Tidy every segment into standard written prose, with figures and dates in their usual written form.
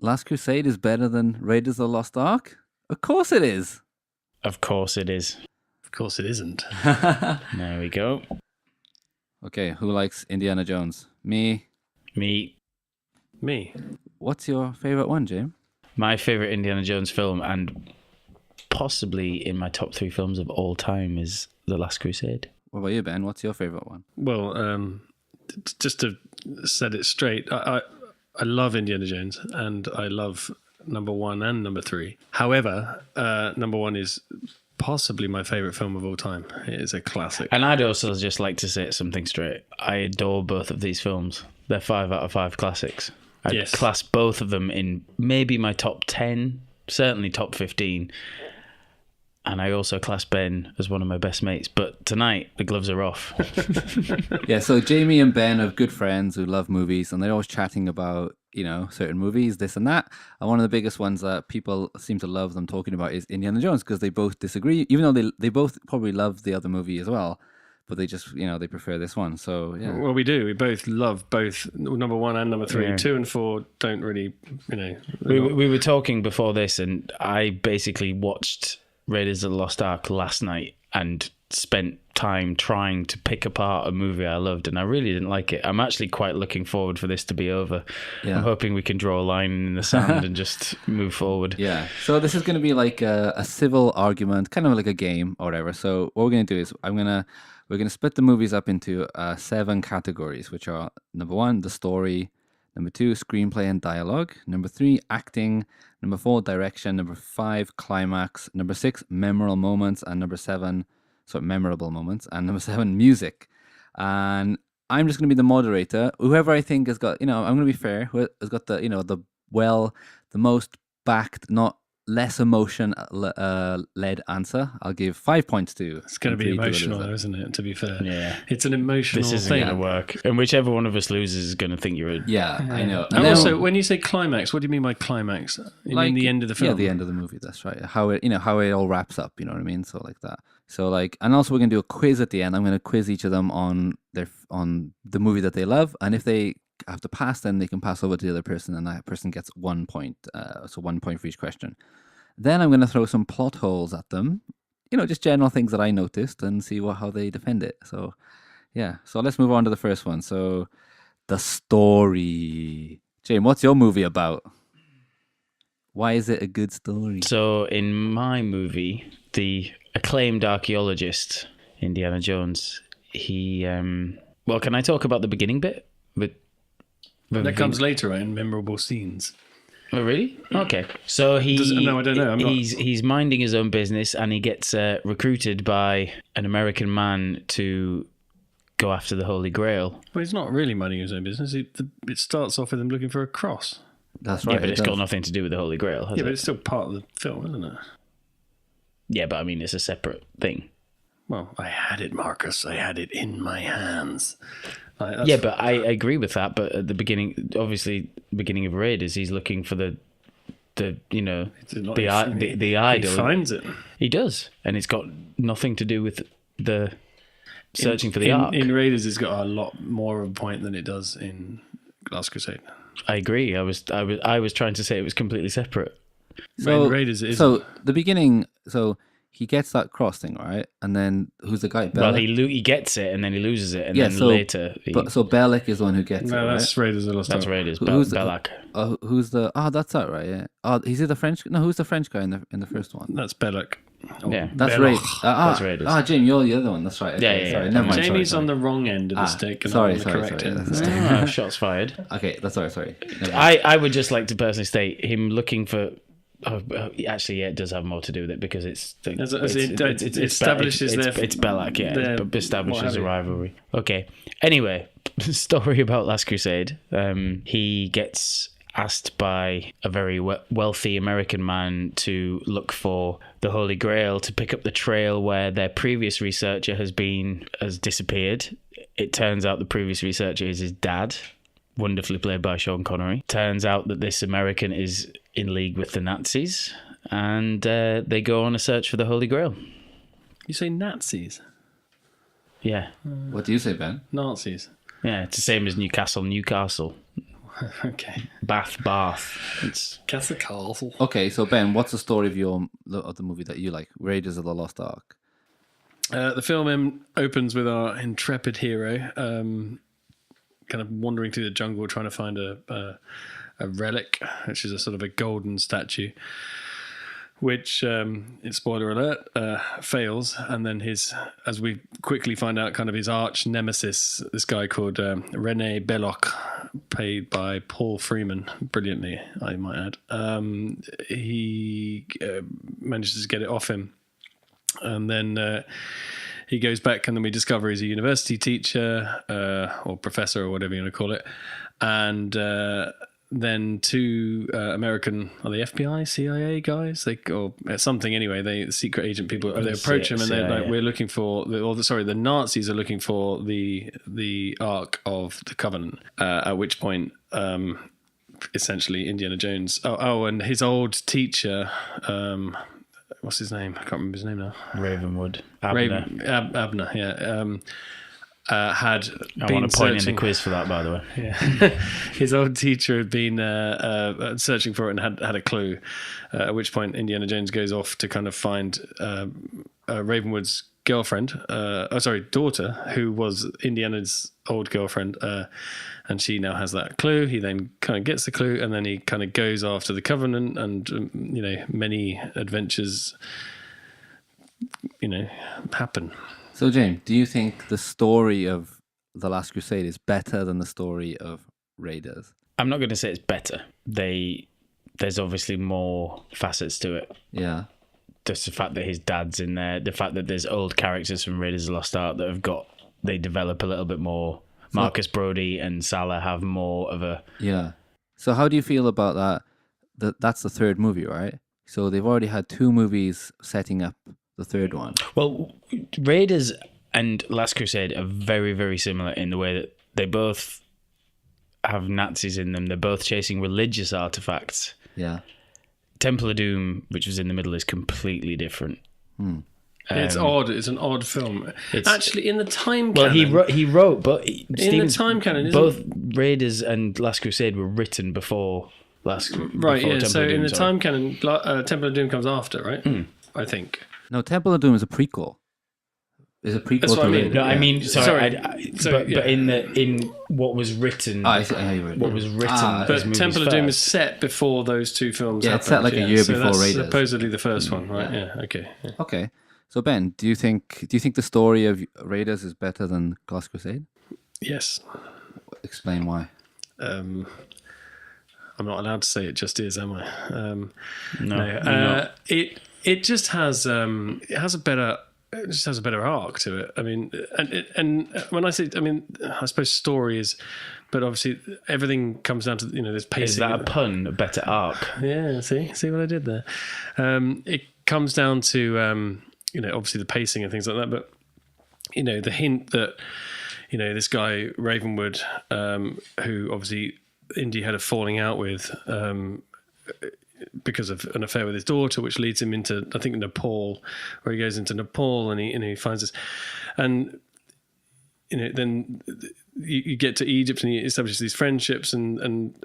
Last Crusade is better than Raiders of the Lost Ark? Of course it is. Of course it is. Of course it isn't. There we go. Okay, who likes Indiana Jones? Me. Me. What's your favorite one, James? My favorite Indiana Jones film, and possibly in my top 3 films of all time, is The Last Crusade. What about you, Ben? What's your favorite one? Well, just to set it straight, I love Indiana Jones, and I love number 1 and number 3. However, number 1 is possibly my favourite film of all time. It is a classic. And I'd also just like to say something straight. I adore both of these films. They're 5 out of 5 classics. I'd class both of them in maybe my top 10, certainly top 15. And I also class Ben as one of my best mates. But tonight, the gloves are off. Yeah, so Jamie and Ben are good friends who love movies, and they're always chatting about, certain movies, this and that. And one of the biggest ones that people seem to love them talking about is Indiana Jones, because they both disagree, even though they both probably love the other movie as well. But they just, they prefer this one. So, yeah. Well, we do. We both love both number 1 and number 3. Yeah. 2 and 4 don't really, We were talking before this, and I basically watched Raiders of the Lost Ark last night and spent time trying to pick apart a movie I loved, and I really didn't like it. I'm actually quite looking forward for this to be over. Yeah. I'm hoping we can draw a line in the sand and just move forward. Yeah. So this is going to be like a civil argument, kind of like a game or whatever. So what we're going to do is we're going to split the movies up into 7 categories, which are number 1, the story, number 2, screenplay and dialogue, number 3, acting, number 4, direction, number 5, climax, number 6, memorable moments, and number 7, memorable moments, and number 7, music. And I'm just going to be the moderator. Whoever I think has got, I'm going to be fair, who has got the, the most backed, not less emotion led answer, I'll give 5 points to. It's going to be emotional, isn't it? To be fair, yeah, it's an emotional thing. This isn't going to work, and whichever one of us loses is going to think you're a... Yeah, I know. And also, when you say climax, what do you mean by climax? You mean the end of the film? Yeah, the end of the movie. That's right. How it all wraps up. You know what I mean? So like that. So and also we're going to do a quiz at the end. I'm going to quiz each of them on the movie that they love, and if they have to pass, then they can pass over to the other person, and that person gets 1 point. So 1 point for each question. Then I'm going to throw some plot holes at them, just general things that I noticed, and see how they defend it. So, yeah. So let's move on to the first one. So, the story. James, what's your movie about? Why is it a good story? So, in my movie, the acclaimed archaeologist, Indiana Jones, he... well, can I talk about the beginning bit? That comes later, right, in memorable scenes. Oh, really? Okay. So no, I don't know. He's minding his own business, and he gets recruited by an American man to go after the Holy Grail. Well, he's not really minding his own business. It starts off with him looking for a cross. That's right. Yeah, but it's got nothing to do with the Holy Grail, has it? Yeah, but it's still part of the film, isn't it? Yeah, but I mean, it's a separate thing. Well, I had it, Marcus. I had it in my hands. Yeah, but I agree with that. But at the beginning, obviously, beginning of Raiders, he's looking for the idol. He finds it. He does, and it's got nothing to do with the searching for the Ark. In Raiders, it's got a lot more of a point than it does in Last Crusade. I agree. I was trying to say it was completely separate. So in Raiders, it isn't. So the beginning. So he gets that cross thing, right? And then who's the guy? Bellic? Well, he gets it, and then he loses it, and then later. So Bellic is the one who gets it. No, that's right? Raiders of the Lost Ark. That's Raiders. Who's Bellic. Who's the? Oh, that's that, right? Yeah. Oh, is he the French? No, who's the French guy in the first one? That's Bellic. Yeah, that's Raiders. That's Raiders. Jamie, you're the other one. That's right. Okay, yeah. Sorry, never mind. Jamie's on the wrong end of the stick. And sorry. Correct him. Oh, shots fired. Okay, that's sorry. I would just like to personally state him looking for. Actually, yeah, it does have more to do with it because it establishes it's Bellic, yeah, it establishes a rivalry. Okay. Anyway, story about Last Crusade. He gets asked by a very wealthy American man to look for the Holy Grail, to pick up the trail where their previous researcher has disappeared. It turns out the previous researcher is his dad, wonderfully played by Sean Connery. Turns out that this American is in league with the Nazis, and they go on a search for the Holy Grail. You say Nazis? Yeah. What do you say, Ben? Nazis. Yeah, it's the same as Newcastle. Okay. Bath. It's Castle Castle. Okay, so Ben, what's the story of the movie that you like, Raiders of the Lost Ark? The film opens with our intrepid hero kind of wandering through the jungle trying to find a relic, which is a sort of a golden statue, which, spoiler alert, fails. And then as we quickly find out, kind of his arch nemesis, this guy called Rene Belloc, played by Paul Freeman, brilliantly, I might add. He manages to get it off him. And then he goes back, and then we discover he's a university teacher or professor or whatever you want to call it. And then two American, are they FBI, CIA guys? Or something anyway. They secret agent people. They approach him and they're like, "We're looking for," the Nazis are looking for the Ark of the Covenant. At which point, essentially, Indiana Jones. And his old teacher. What's his name? I can't remember his name now. Ravenwood. Abner. Abner, yeah. Had I been want to point in the quiz for that, by the way. Yeah. His old teacher had been searching for it and had a clue. At which point Indiana Jones goes off to kind of find Ravenwood's daughter, who was Indiana's old girlfriend, and she now has that clue. He then kind of gets the clue, and then he kind of goes after the Covenant, and many adventures happen. So, James, do you think the story of The Last Crusade is better than the story of Raiders? I'm not going to say it's better. There's obviously more facets to it. Yeah. Just the fact that his dad's in there, the fact that there's old characters from Raiders of the Lost Ark that they develop a little bit more. Marcus Brody and Salah have more of a... Yeah. So how do you feel about that? That's the third movie, right? So they've already had two movies setting up the third one. Well, Raiders and Last Crusade are very, very similar in the way that they both have Nazis in them. They're both chasing religious artifacts. Yeah. Temple of Doom, which was in the middle, is completely different. It's odd. It's an odd film. Actually, in the time canon... Well, he wrote, but... In the time canon, both Raiders and Last Crusade were written before Right, yeah. So in the time canon, Temple of Doom comes after, right? I think. No, Temple of Doom is a prequel. It's a prequel. That's what I mean. No, I mean, but in what was written, I see. What was written, but Temple of Doom is set before those two films. Yeah, happened. it's set like a year before that's Raiders. Supposedly the first one, right? Yeah. Okay. Yeah. Okay. So Ben, do you think the story of Raiders is better than Last Crusade? Yes. Explain why. I'm not allowed to say it just is, am I? No. It just has a better arc to it. I mean, and when I say, I mean, I suppose story is, but obviously everything comes down to there's pacing. Is that a pun? A better arc? Yeah. See what I did there. It comes down to obviously the pacing and things like that, but the hint that this guy Ravenwood, who obviously Indy had a falling out with. Because of an affair with his daughter, which leads him into, I think, Nepal, where he goes into Nepal and he finds this, and then you get to Egypt and he establishes these friendships, and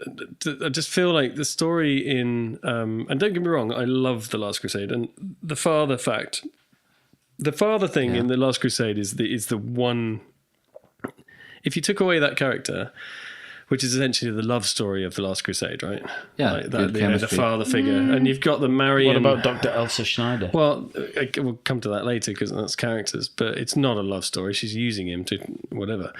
I just feel like the story in and don't get me wrong, I love The Last Crusade, and the father thing in The Last Crusade is the one. If you took away that character, which is essentially the love story of The Last Crusade, right? Yeah, like that, the father figure. And you've got the Marion... What about Dr. Elsa Schneider? Well, we'll come to that later because that's characters, but it's not a love story. She's using him to whatever.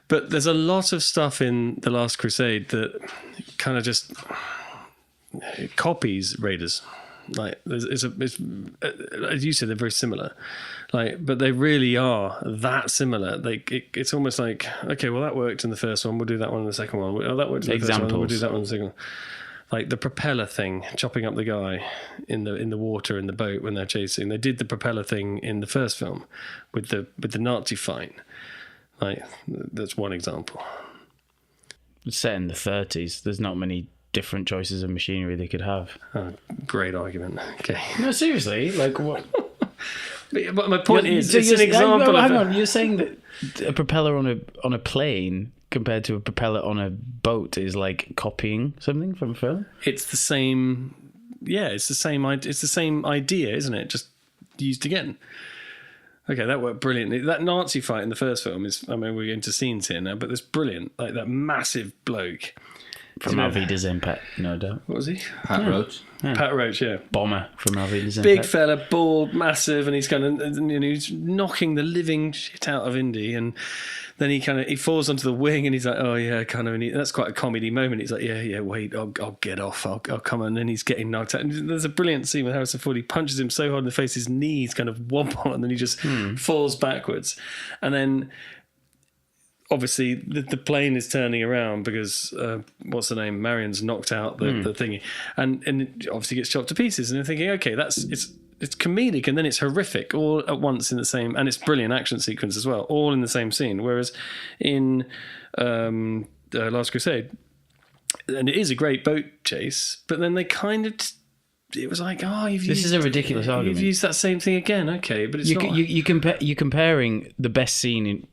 But there's a lot of stuff in The Last Crusade that kind of just copies Raiders. Like, as you said, they're very similar. Like, but they really are that similar. It's almost like, okay, well, that worked in the first one. We'll do that one in the second one. Oh, that worked in the first one. We'll do that one in the second one. Like the propeller thing, chopping up the guy in the water in the boat when they're chasing. They did the propeller thing in the first film with the Nazi fight. Like, that's one example. It's set in the 30s. There's not many different choices of machinery they could have. Oh, great argument. Okay. No, seriously, like what? But my point is, it's an example. Hang on, you're saying that a propeller on a plane compared to a propeller on a boat is like copying something from a film? It's the same. Yeah, it's the same. It's the same idea, isn't it? Just used again. Okay, that worked brilliantly. That Nazi fight in the first film is. I mean, we're into scenes here now, but it's brilliant. Like that massive bloke From Alvida's Impact, no doubt. What was he? Pat Roach. Yeah. Pat Roach, yeah. Bomber from Alvida's Impact. Big fella, bald, massive, and he's kind of, he's knocking the living shit out of Indy, and then he falls onto the wing, and he's like, oh yeah, kind of, and that's quite a comedy moment. He's like, yeah, wait, I'll get off, I'll come on, and then he's getting knocked out. And there's a brilliant scene with Harrison Ford. He punches him so hard in the face, his knees kind of wobble, and then he just falls backwards, and then. Obviously, the plane is turning around because what's the name? Marion's knocked out the thingy, and it obviously gets chopped to pieces. And you're thinking, okay, it's comedic, and then it's horrific all at once in the same, and it's brilliant action sequence as well, all in the same scene. Whereas in Last Crusade, and it is a great boat chase, but then they kind of. It was like, this is a ridiculous argument. You've used that same thing again, okay, but it's not. You're comparing the best scene in.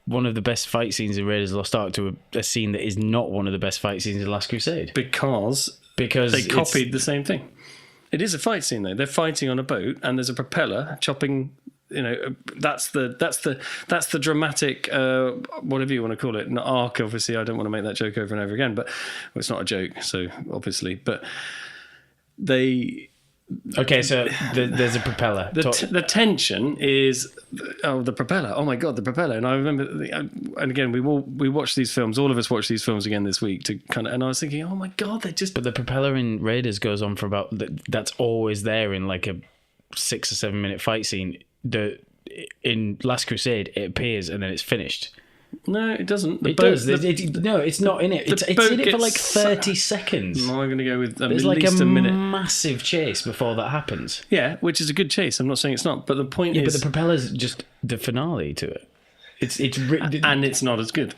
One of the best fight scenes in Raiders of the Lost Ark to a scene that is not one of the best fight scenes in Last Crusade. Because they copied the same thing. It is a fight scene though. They're fighting on a boat and there's a propeller chopping. That's the dramatic whatever you want to call it. An arc. Obviously, I don't want to make that joke over and over again, but it's not a joke. So obviously, but they. Okay, so there's a propeller. The tension is the propeller. Oh my god, the propeller! And I remember, and again, we watch these films. All of us watch these films again this week to and I was thinking, oh my god, they just. But the propeller in Raiders goes on for about. That's always there in like a 6 or 7 minute fight scene. In Last Crusade, it appears and then it's finished. No, it doesn't. It does. No, it's not in it. It's in it for like 30 seconds. No, I'm going to go with There's at like least a minute. Massive chase before that happens. Yeah, which is a good chase. I'm not saying it's not, but the point is, but the propeller's just the finale to it. And it's not as good.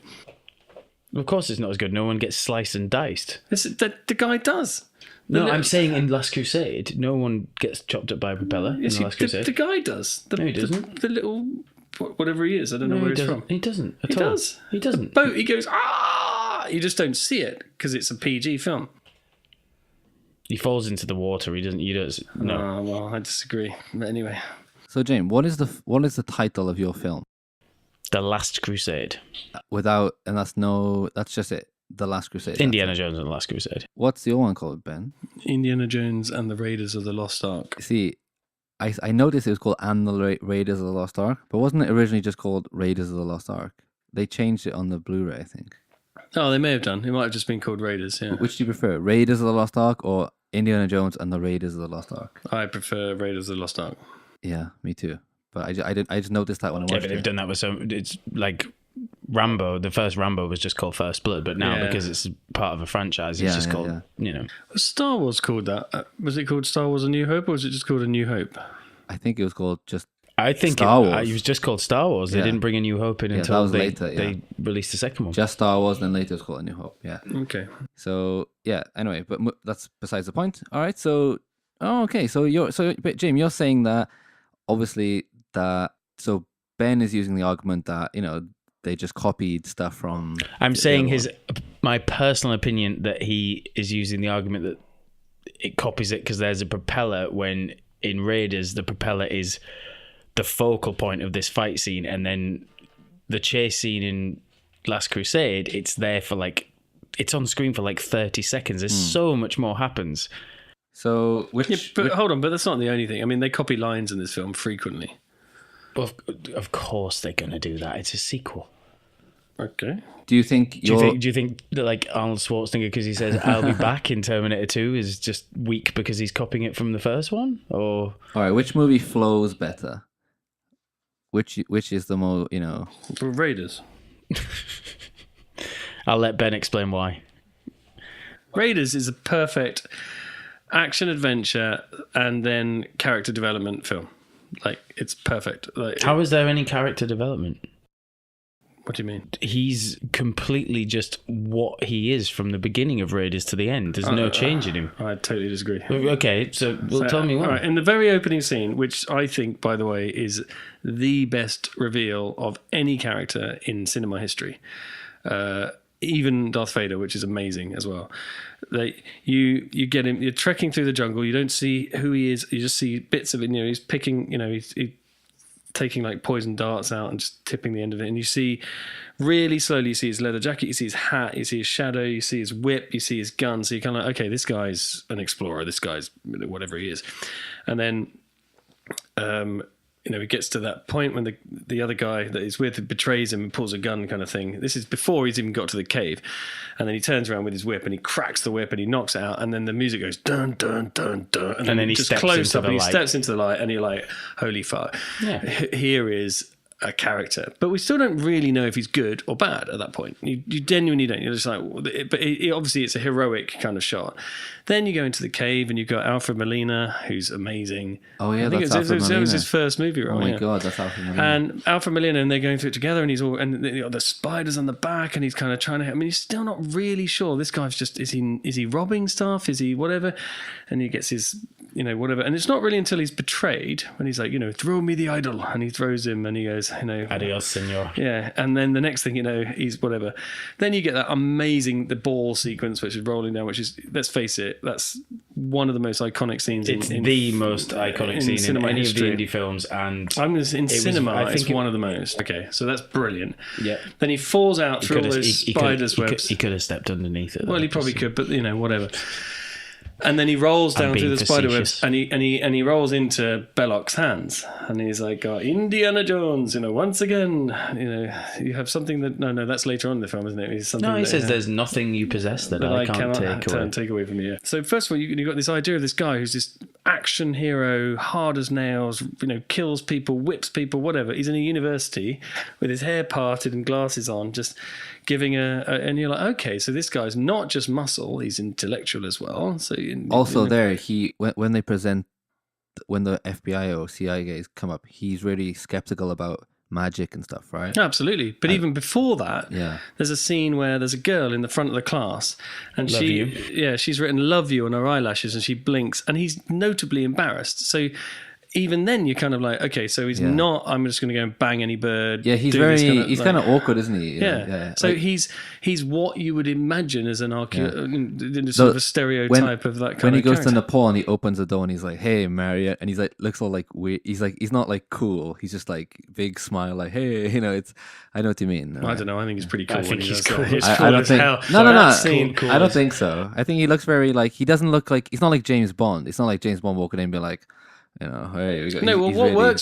Of course, it's not as good. No one gets sliced and diced. The guy does. I'm saying in Last Crusade, no one gets chopped up by a propeller. Yes, in Last Crusade, the guy does. No, he doesn't. The little. Whatever he is, I don't know where he's from. He doesn't. He does. He doesn't. The boat. He goes You just don't see it because it's a PG film. He falls into the water. He doesn't. He does. No. Oh, well, I disagree. But anyway. So, James, what is the title of your film? The Last Crusade. That's just it. The Last Crusade. Indiana Jones and the Last Crusade. What's the other one called, Ben? Indiana Jones and the Raiders of the Lost Ark. See, I noticed it was called And the Raiders of the Lost Ark, but wasn't it originally just called Raiders of the Lost Ark? They changed it on the Blu-ray, I think. Oh, they may have done. It might have just been called Raiders, yeah. Which do you prefer, Raiders of the Lost Ark or Indiana Jones and the Raiders of the Lost Ark? I prefer Raiders of the Lost Ark. Yeah, me too. But I just noticed that when I watched it. Yeah, but they've done that with it's like Rambo. The first Rambo was just called First Blood, but now because it's part of a franchise, it's just called, Was Star Wars called that? Was it called Star Wars A New Hope, or was it just called A New Hope? I think it was called just I think Star Wars. It was just called Star Wars. They didn't bring A New Hope in until they released the second one. Just Star Wars, and then later it was called A New Hope. Yeah. Okay. So yeah. Anyway, but that's besides the point. All right. So okay. But James, you're saying that obviously so Ben is using the argument that they just copied stuff from. I'm saying my personal opinion that he is using the argument that it copies it because there's a propeller when. In Raiders, the propeller is the focal point of this fight scene, and then the chase scene in Last Crusade, it's there for it's on screen for 30 seconds. There's so much more happens. So, hold on, but that's not the only thing. I mean, they copy lines in this film frequently. Well, of course they're going to do that. It's a sequel. Okay. Do you think that Arnold Schwarzenegger, because he says "I'll be back" in Terminator 2, is just weak because he's copying it from the first one? Or all right, which movie flows better? Which is the more Raiders. I'll let Ben explain why. Raiders is a perfect action adventure and then character development film. It's perfect. How is there any character development? What do you mean? He's completely just what he is from the beginning of Raiders to the end. There's no change in him. I totally disagree. Okay, so tell me why. All right, in the very opening scene, which I think, by the way, is the best reveal of any character in cinema history, even Darth Vader, which is amazing as well. You get him. You're trekking through the jungle. You don't see who he is. You just see bits of it. He's picking. He's taking like poison darts out and just tipping the end of it. And you see really slowly. You see his leather jacket. You see his hat. You see his shadow. You see his whip. You see his gun. So you're kind of like, okay, this guy's an explorer. This guy's whatever he is. And then. He gets to that point when the other guy that he's with betrays him and pulls a gun kind of thing. This is before he's even got to the cave. And then he turns around with his whip and he cracks the whip and he knocks it out. And then the music goes dun, dun, dun, dun. And then he just close up and he steps into the light and you're like, holy fuck. Yeah. Here is a character. But we still don't really know if he's good or bad at that point. You genuinely don't. You're just like, but obviously it's a heroic kind of shot. Then you go into the cave and you've got Alfred Molina, who's amazing. Oh yeah, I think Alfred Molina. It was his first movie role. Oh my god, that's Alfred Molina. And Alfred Molina, and they're going through it together, and he's all, and the spiders on the back, and he's kind of trying to. I mean, he's still not really sure. This guy's just is he robbing stuff? Is he whatever? And he gets his whatever. And it's not really until he's betrayed when he's like, throw me the idol, and he throws him, and he goes, adios, senor. Yeah, and then the next thing he's whatever. Then you get that amazing the ball sequence which is rolling down, which is, let's face it, that's one of the most iconic scenes. It's the most iconic scene in any history of the indie films, and I'm going to say in cinema. I think it's one of the most. Okay, so that's brilliant. Yeah. Then he falls out through all those spiders' webs. He could have stepped underneath it. Well, he probably could, but whatever. And then he rolls down through the spider webs, and he rolls into Belloc's hands, and he's like, Indiana Jones, once again, you have something that no, that's later on in the film, isn't it? He says there's nothing you possess that I can't take away from you. So first of all, you've got this idea of this guy who's this action hero, hard as nails, kills people, whips people, whatever. He's in a university with his hair parted and glasses on, just giving and you're like, okay, so this guy's not just muscle, he's intellectual as well. So also there, when they present, when the FBI or CIA guys come up, he's really skeptical about magic and stuff, right? Absolutely. But even before that, there's a scene where there's a girl in the front of the class, and she's written "love you" on her eyelashes, and she blinks, and he's notably embarrassed. So even then you're kind of like, okay, so he's not, I'm just going to go and bang any bird. Yeah, he's kind of awkward, isn't he? Yeah. So he's what you would imagine as an sort of a stereotype of that kind of When he goes character. to Nepal and he opens the door and he's like, hey, Maria, and he's like, looks all like weird. He's not like cool. He's just like big smile, like, hey, I know what you mean. I don't know. I think he's pretty cool. I think he's cool. I don't think. No. I don't think so. I think he looks very he doesn't look like, he's not like James Bond. It's not like James Bond walking in and be like, hey,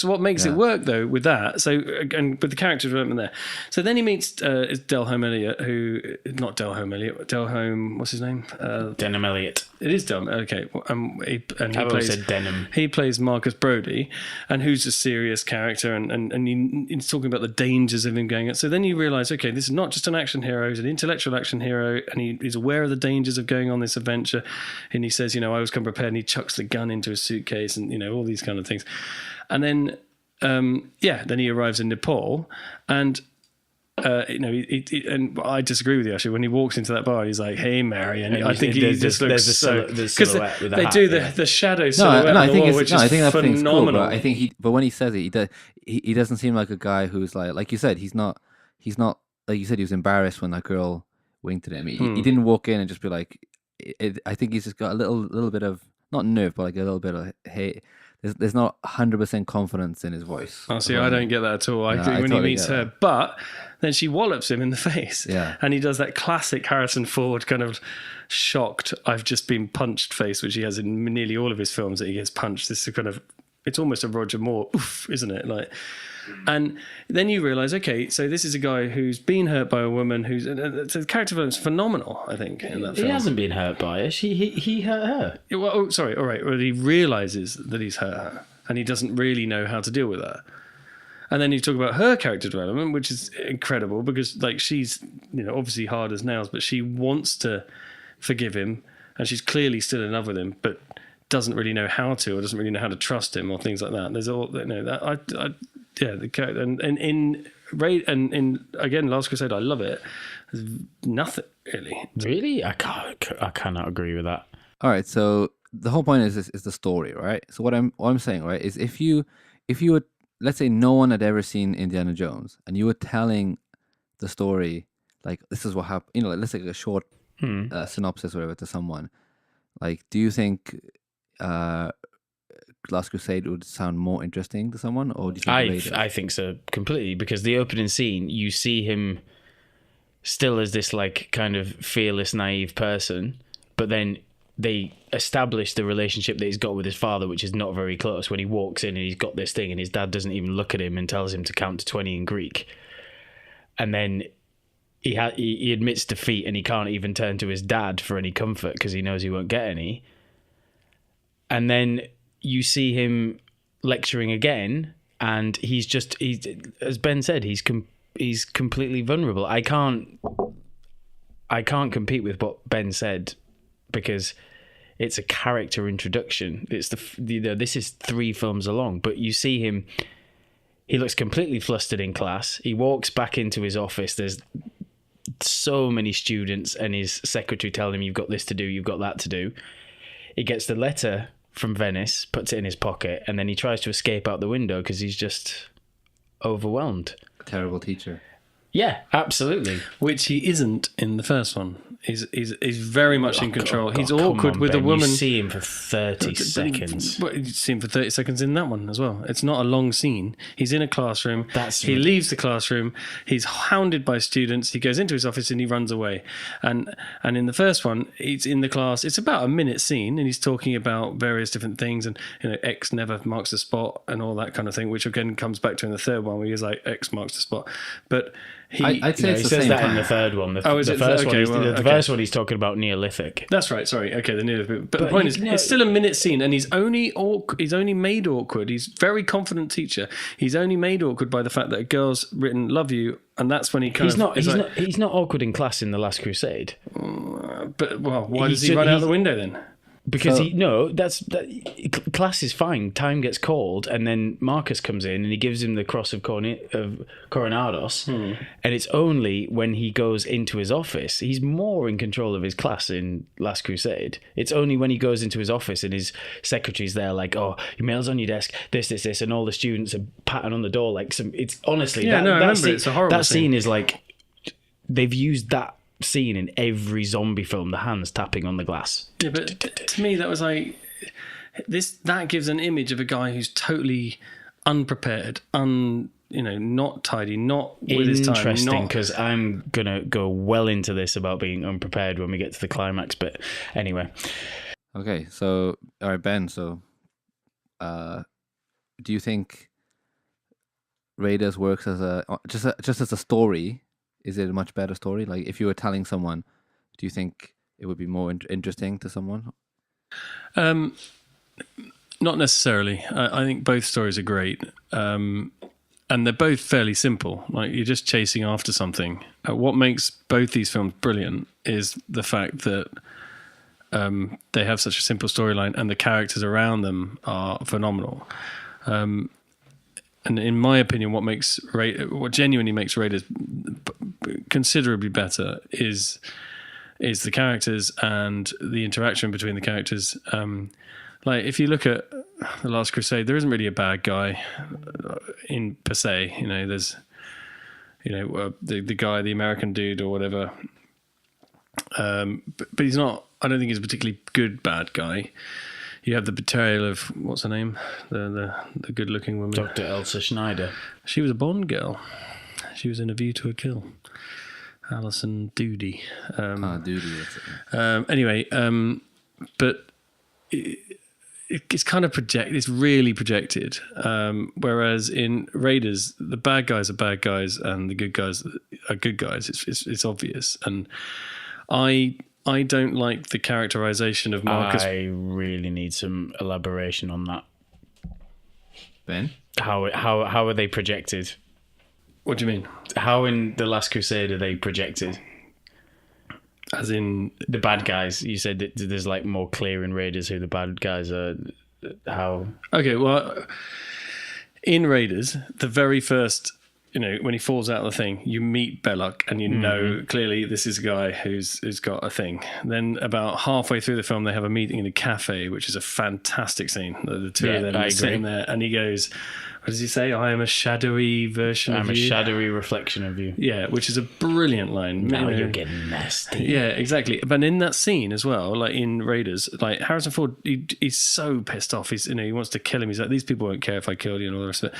what makes it work though with that? So, and with the character development there. So then he meets Delhome Elliott, what's his name? Denham Elliott. It is Delhome. Okay, said Denham. He plays Marcus Brody, and who's a serious character, and he's talking about the dangers of him going. So then you realise, okay, this is not just an action hero; he's an intellectual action hero, and he's aware of the dangers of going on this adventure. And he says, I always come prepared. And he chucks the gun into his suitcase, and all these kind of things. And then, then he arrives in Nepal, and and I disagree with you actually. When he walks into that bar, he's like, "Hey, Mary," and I think he just looks so because they do the shadow silhouette. I think that thing's phenomenal. Cool, but I think but when he says it, he doesn't seem like a guy who's like you said, he's not like you said, he was embarrassed when that girl winked at him. He didn't walk in and just be like. I think he's just got a little bit of not nerve, but like a little bit of hate. There's not 100% confidence in his voice. Oh, see, I don't get that at all. I think when he meets her, but then she wallops him in the face. Yeah. And he does that classic Harrison Ford kind of shocked, I've just been punched face, which he has in nearly all of his films that he gets punched. This is kind of, it's almost a Roger Moore, oof, isn't it? And then you realise, okay, so this is a guy who's been hurt by a woman who's... So the character development's phenomenal, I think, in that film. He hasn't been hurt by her. He hurt her. Well, sorry, all right. Well, he realises that he's hurt her, and he doesn't really know how to deal with that. And then you talk about her character development, which is incredible, because she's obviously hard as nails, but she wants to forgive him, and she's clearly still in love with him, but doesn't really know how to, or doesn't really know how to trust him, or things like that. There's all that the character and in Raid and in again Last Crusade, I love it. There's nothing really. Really, I cannot agree with that. All right, so the whole point is the story, right? So what I'm saying, right, is if you would, let's say no one had ever seen Indiana Jones, and you were telling the story like this is what happened. You know, like, let's take a short synopsis or whatever to someone. Like, do you think Last Crusade would sound more interesting to someone, or do you think Raiders? I think so completely, because the opening scene, you see him still as this like kind of fearless, naive person, but then they establish the relationship that he's got with his father, which is not very close. When he walks in and he's got this thing, and his dad doesn't even look at him and tells him to count to 20 in Greek, and then he admits defeat and he can't even turn to his dad for any comfort because he knows he won't get any. And then you see him lecturing again, and he's as Ben said, he's completely vulnerable. I can't compete with what Ben said, because it's a character introduction. It's this is 3 films along, but you see him. He looks completely flustered in class. He walks back into his office. There's so many students, and his secretary telling him, "You've got this to do. You've got that to do." He gets the letter from Venice, puts it in his pocket, and then he tries to escape out the window because he's just overwhelmed. Terrible teacher. Yeah, absolutely. Which he isn't in the first one. He's very much in control. He's awkward on, with Ben. a woman. You see him for 30 seconds. But you see him for 30 seconds in that one as well. It's not a long scene. He's in a classroom. He ridiculous. leaves the classroom. He's hounded by students. He goes into his office and he runs away. And in the first one, he's in the class. It's about a minute scene, and he's talking about various different things, and X never marks the spot and all that kind of thing, which again comes back to in the third one where he's like, X marks the spot. But I'd say he it's the says same that time. in the third one. The is it? first Okay, one, well, the first one he's talking about Neolithic. That's right. Sorry. Okay. The Neolithic. But the point is, it's still a minute scene, and he's only made awkward. He's a very confident teacher. He's only made awkward by the fact that a girl's written "love you," and that's when he's not awkward in class in The Last Crusade. But why does he run out the window then? Because class is fine. Time gets called, and then Marcus comes in and he gives him the cross of Coronados. And it's only when he goes into his office, he's more in control of his class in Last Crusade. It's only when he goes into his office and his secretary's there, like, "Oh, your mail's on your desk. This," and all the students are patting on the door like some. It's honestly I remember. It's a horrible scene is like they've used that scene in every zombie film, the hands tapping on the glass. Yeah, but to me that was like that gives an image of a guy who's totally unprepared, not tidy, not with his time. Interesting, because I'm gonna go well into this about being unprepared when we get to the climax. But anyway, okay. So, all right, Ben. So, do you think Raiders works as just as a story? Is it a much better story? Like, if you were telling someone, do you think it would be more interesting to someone? Not necessarily. I think both stories are great. And they're both fairly simple. Like, you're just chasing after something. What makes both these films brilliant is the fact that they have such a simple storyline, and the characters around them are phenomenal. And in my opinion, what genuinely makes Raiders considerably better is the characters and the interaction between the characters. Like, if you look at The Last Crusade, there isn't really a bad guy in per se. There's the guy, the American dude or whatever. But he's not. I don't think he's a particularly good bad guy. You have the betrayal of, what's her name? The good-looking woman. Dr. Elsa Schneider. She was a Bond girl. She was in A View to a Kill. Alison Doody. Doody. Anyway, but it's kind of it's really projected. Whereas in Raiders, the bad guys are bad guys and the good guys are good guys. It's obvious. And I don't like the characterization of Marcus. I really need some elaboration on that. Ben? How are they projected? What do you mean? How in The Last Crusade are they projected? As in the bad guys. You said that there's like more clear in Raiders who the bad guys are. How? Okay, well, in Raiders, the very first, when he falls out of the thing, you meet Belloc and you know clearly this is a guy who's got a thing. Then about halfway through the film, they have a meeting in a cafe, which is a fantastic scene. The two of them are sitting there, and he goes, what does he say? I am a shadowy version of you. I'm a shadowy reflection of you. Yeah, which is a brilliant line. Now you're getting nasty. Yeah, exactly. But in that scene as well, like in Raiders, like Harrison Ford, he's so pissed off. He wants to kill him. He's like, these people won't care if I kill you and all the rest of it.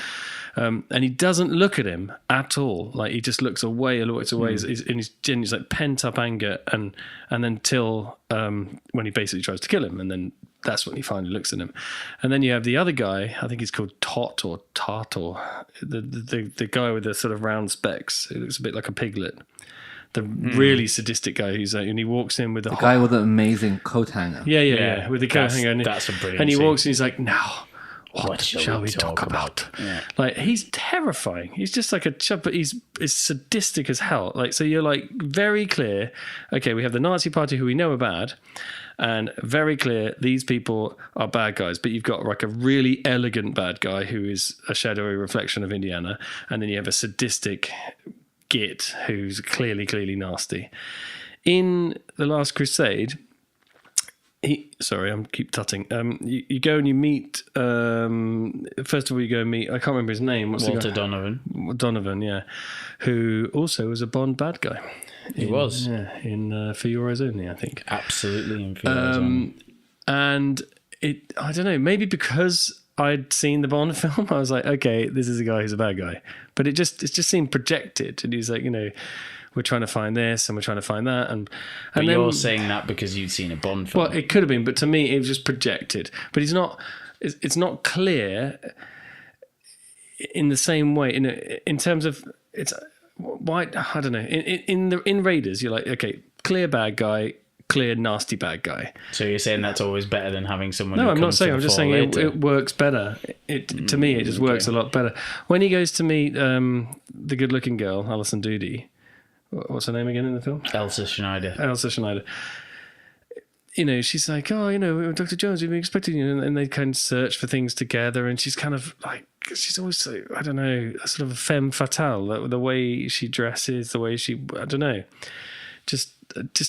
And he doesn't look at him at all. Like he just looks away, looks away, and he's like pent up anger, and then till when he basically tries to kill him, and then that's when he finally looks at him. And then you have the other guy, I think he's called Tot or Tart, or the guy with the sort of round specs, who looks a bit like a piglet. The really sadistic guy and he walks in with the guy with the amazing coat hanger. Yeah, with the coat hanger. That's a brilliant And he scene. walks and he's like, now, what shall we talk about? Yeah. Like, he's terrifying. He's just like a chub, but he's sadistic as hell. Like, so you're like very clear, okay, we have the Nazi party who we know are bad, and very clear these people are bad guys, but you've got like a really elegant bad guy who is a shadowy reflection of Indiana, and then you have a sadistic git who's clearly nasty. In The Last Crusade, I keep tutting. You go and you meet. First of all, you go and meet. I can't remember his name. What's Walter the guy? Donovan. Donovan, yeah, who also was a Bond bad guy. He was. Yeah, in For Your Eyes Only, I think. Absolutely in For Your Eyes Only. And I don't know, maybe because I'd seen the Bond film, I was like, okay, this is a guy who's a bad guy. But it just seemed projected, and he's like, we're trying to find this and we're trying to find that, and But then, you're saying that because you'd seen a Bond film. well, it could have been, but to me, it was just projected. But he's not. It's not clear in the same way. In terms of it's why I don't know. In Raiders, you're like, okay, clear bad guy, clear nasty bad guy. So you're saying that's always better than having someone? No, who I'm not comes saying. to I'm the just fore saying later? it works better. To me, it just works a lot better. When he goes to meet the good-looking girl, Alison Doody. What's her name again in the film? Elsa Schneider. She's like, Dr. Jones, we've been expecting you. And they kind of search for things together. And she's kind of like, she's always, so, I don't know, sort of a femme fatale. The way she dresses, the way she, I don't know, just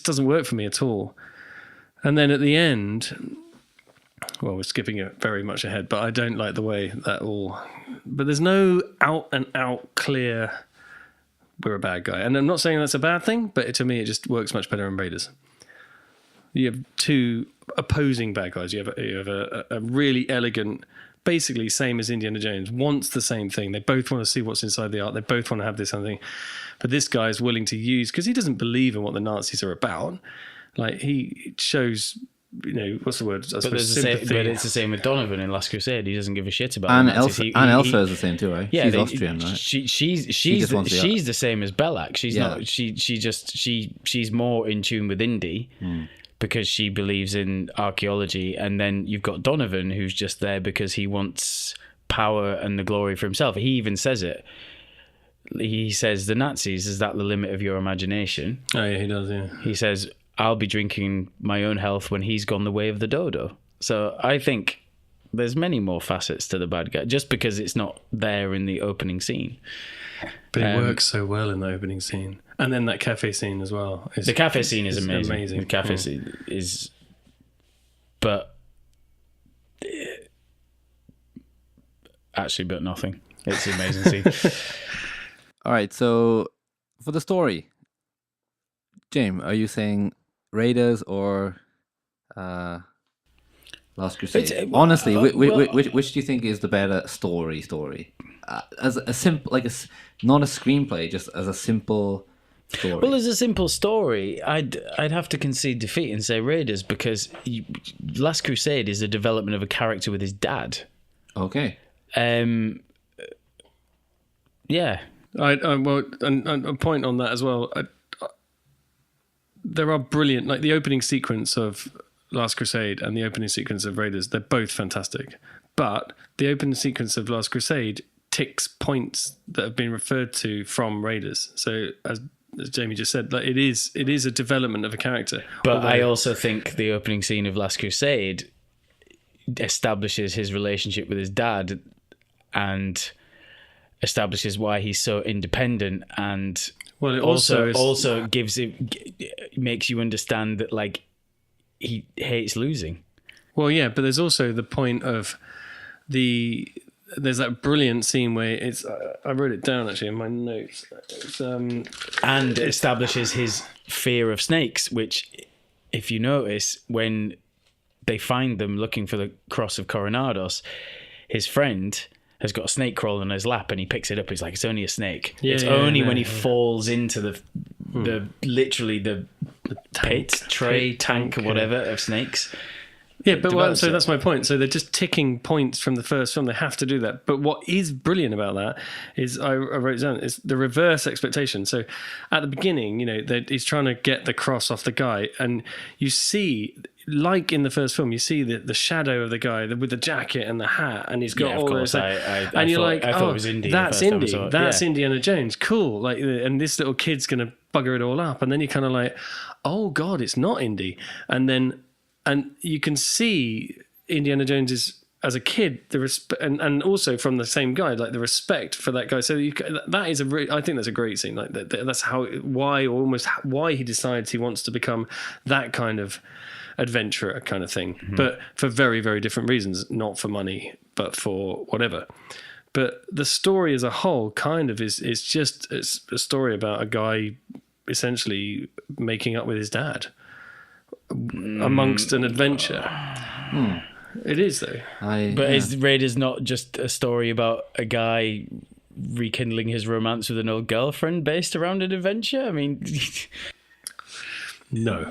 doesn't work for me at all. And then at the end, well, we're skipping it very much ahead, but I don't like the way that all, but there's no out and out clear, we're a bad guy. And I'm not saying that's a bad thing, but to me, it just works much better in Raiders. You have two opposing bad guys. You have a really elegant, basically same as Indiana Jones, wants the same thing. They both want to see what's inside the art. They both want to have this something. But this guy is willing to use, because he doesn't believe in what the Nazis are about. Like, he shows, what's the word? But it's the same with Donovan in Last Crusade. He doesn't give a shit about and the Nazis. Elsa is the same too, right? Yeah, she's Austrian, right? She's the same as Belak. She's not. She's more in tune with Indy. Because she believes in archaeology, and then you've got Donovan, who's just there because he wants power and the glory for himself. He even says it. He says, the Nazis, is that the limit of your imagination? Oh, yeah, he does, yeah. He says, I'll be drinking my own health when he's gone the way of the dodo. So I think there's many more facets to the bad guy, just because it's not there in the opening scene. But it works so well in the opening scene. And then that cafe scene as well. The cafe scene is amazing. The cafe scene is... But... Actually, but nothing. It's an amazing scene. All right, so for the story, James, are you saying Raiders or Last Crusade? Honestly, which do you think is the better story? As a simple, not a screenplay, just as a simple story. Well, as a simple story, I'd have to concede defeat and say Raiders, because Last Crusade is a development of a character with his dad. Okay. Yeah. Well, and a point on that as well. There are brilliant, like the opening sequence of Last Crusade and the opening sequence of Raiders. They're both fantastic, but the opening sequence of Last Crusade ticks points that have been referred to from Raiders. So as Jamie just said, like it is a development of a character. But I also think the opening scene of Last Crusade establishes his relationship with his dad and establishes why he's so independent, and it also gives it, makes you understand that like he hates losing. Well, yeah, but there's also the point of there's that brilliant scene where it's. I wrote it down actually in my notes. It's, and it establishes his fear of snakes, which, if you notice, when they find them looking for the cross of Coronados, his friend has got a snake crawling on his lap, and he picks it up. He's like, "It's only a snake." It's only when he falls into the literally the pit, tray, tank, or whatever of snakes. Yeah, but so that's my point. So they're just ticking points from the first film. They have to do that. But what is brilliant about that is, I wrote it down, is the reverse expectation. So at the beginning, he's trying to get the cross off the guy, and you see, like in the first film, you see the shadow of the guy with the jacket and the hat, and he's got all those. And you're like, oh, that's Indy. That's Indiana Jones. Cool. Like, and this little kid's gonna bugger it all up, and then you're kind of like, oh god, it's not Indy, and you can see Indiana Jones is, as a kid, the respect, and also from the same guy, like the respect for that guy. So that is I think that's a great scene. Like that's why he decides he wants to become that kind of adventurer kind of thing, but for very, very different reasons, not for money, but for whatever. But the story as a whole kind of is it's a story about a guy essentially making up with his dad amongst an adventure. It is though. Is Raiders not just a story about a guy rekindling his romance with an old girlfriend based around an adventure? I mean, no.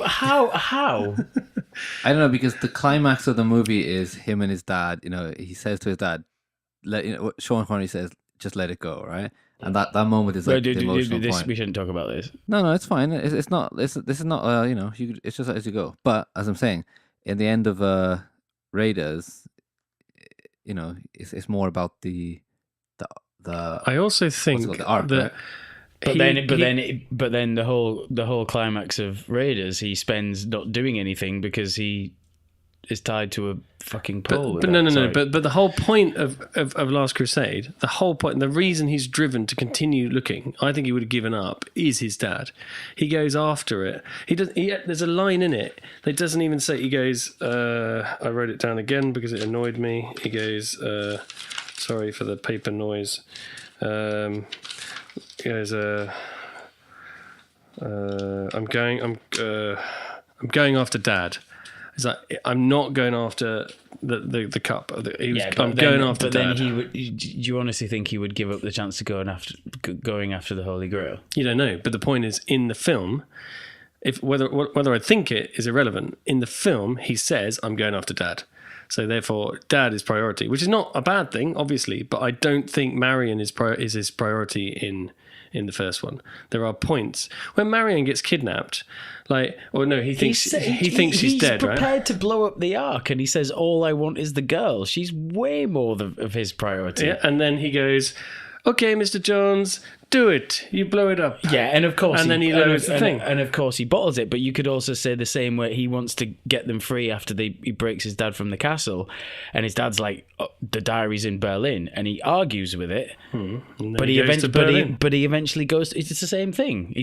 How? I don't know, because the climax of the movie is him and his dad. He says to his dad, Sean Connery says, "Just let it go," right? And that moment is like the emotional point. We shouldn't talk about this. No, it's fine. It's not. This is not. It's just as you go. But as I'm saying, in the end of Raiders, it's more about the. I also think the arc, that. Right? But then the whole climax of Raiders, he spends not doing anything because he is tied to a fucking pole. But the whole point of Last Crusade, the reason he's driven to continue looking, I think he would have given up, is his dad. He goes after it. There's a line in it that doesn't even say. He goes, I wrote it down again because it annoyed me. He goes, sorry for the paper noise. He goes, I'm going after Dad. It's like, I'm not going after the cup. I'm going after Dad. Then do you honestly think he would give up the chance to going after the Holy Grail? You don't know, but the point is, in the film, whether I think it is irrelevant. In the film, he says, "I'm going after Dad." So therefore, Dad is priority, which is not a bad thing, obviously. But I don't think Marion is his priority in the first one. There are points when Marion gets kidnapped, he thinks she's dead, right? He's prepared to blow up the Ark, and he says, "All I want is the girl." She's way more of his priority. Yeah, and then he goes, "Okay, Mr. Jones, do it. You blow it up." Yeah, and of course, then he loads the thing, and of course he bottles it. But you could also say the same way he wants to get them free after he breaks his dad from the castle, and his dad's like, "Oh, the diary's in Berlin," and he argues with it. But he eventually goes. It's the same thing.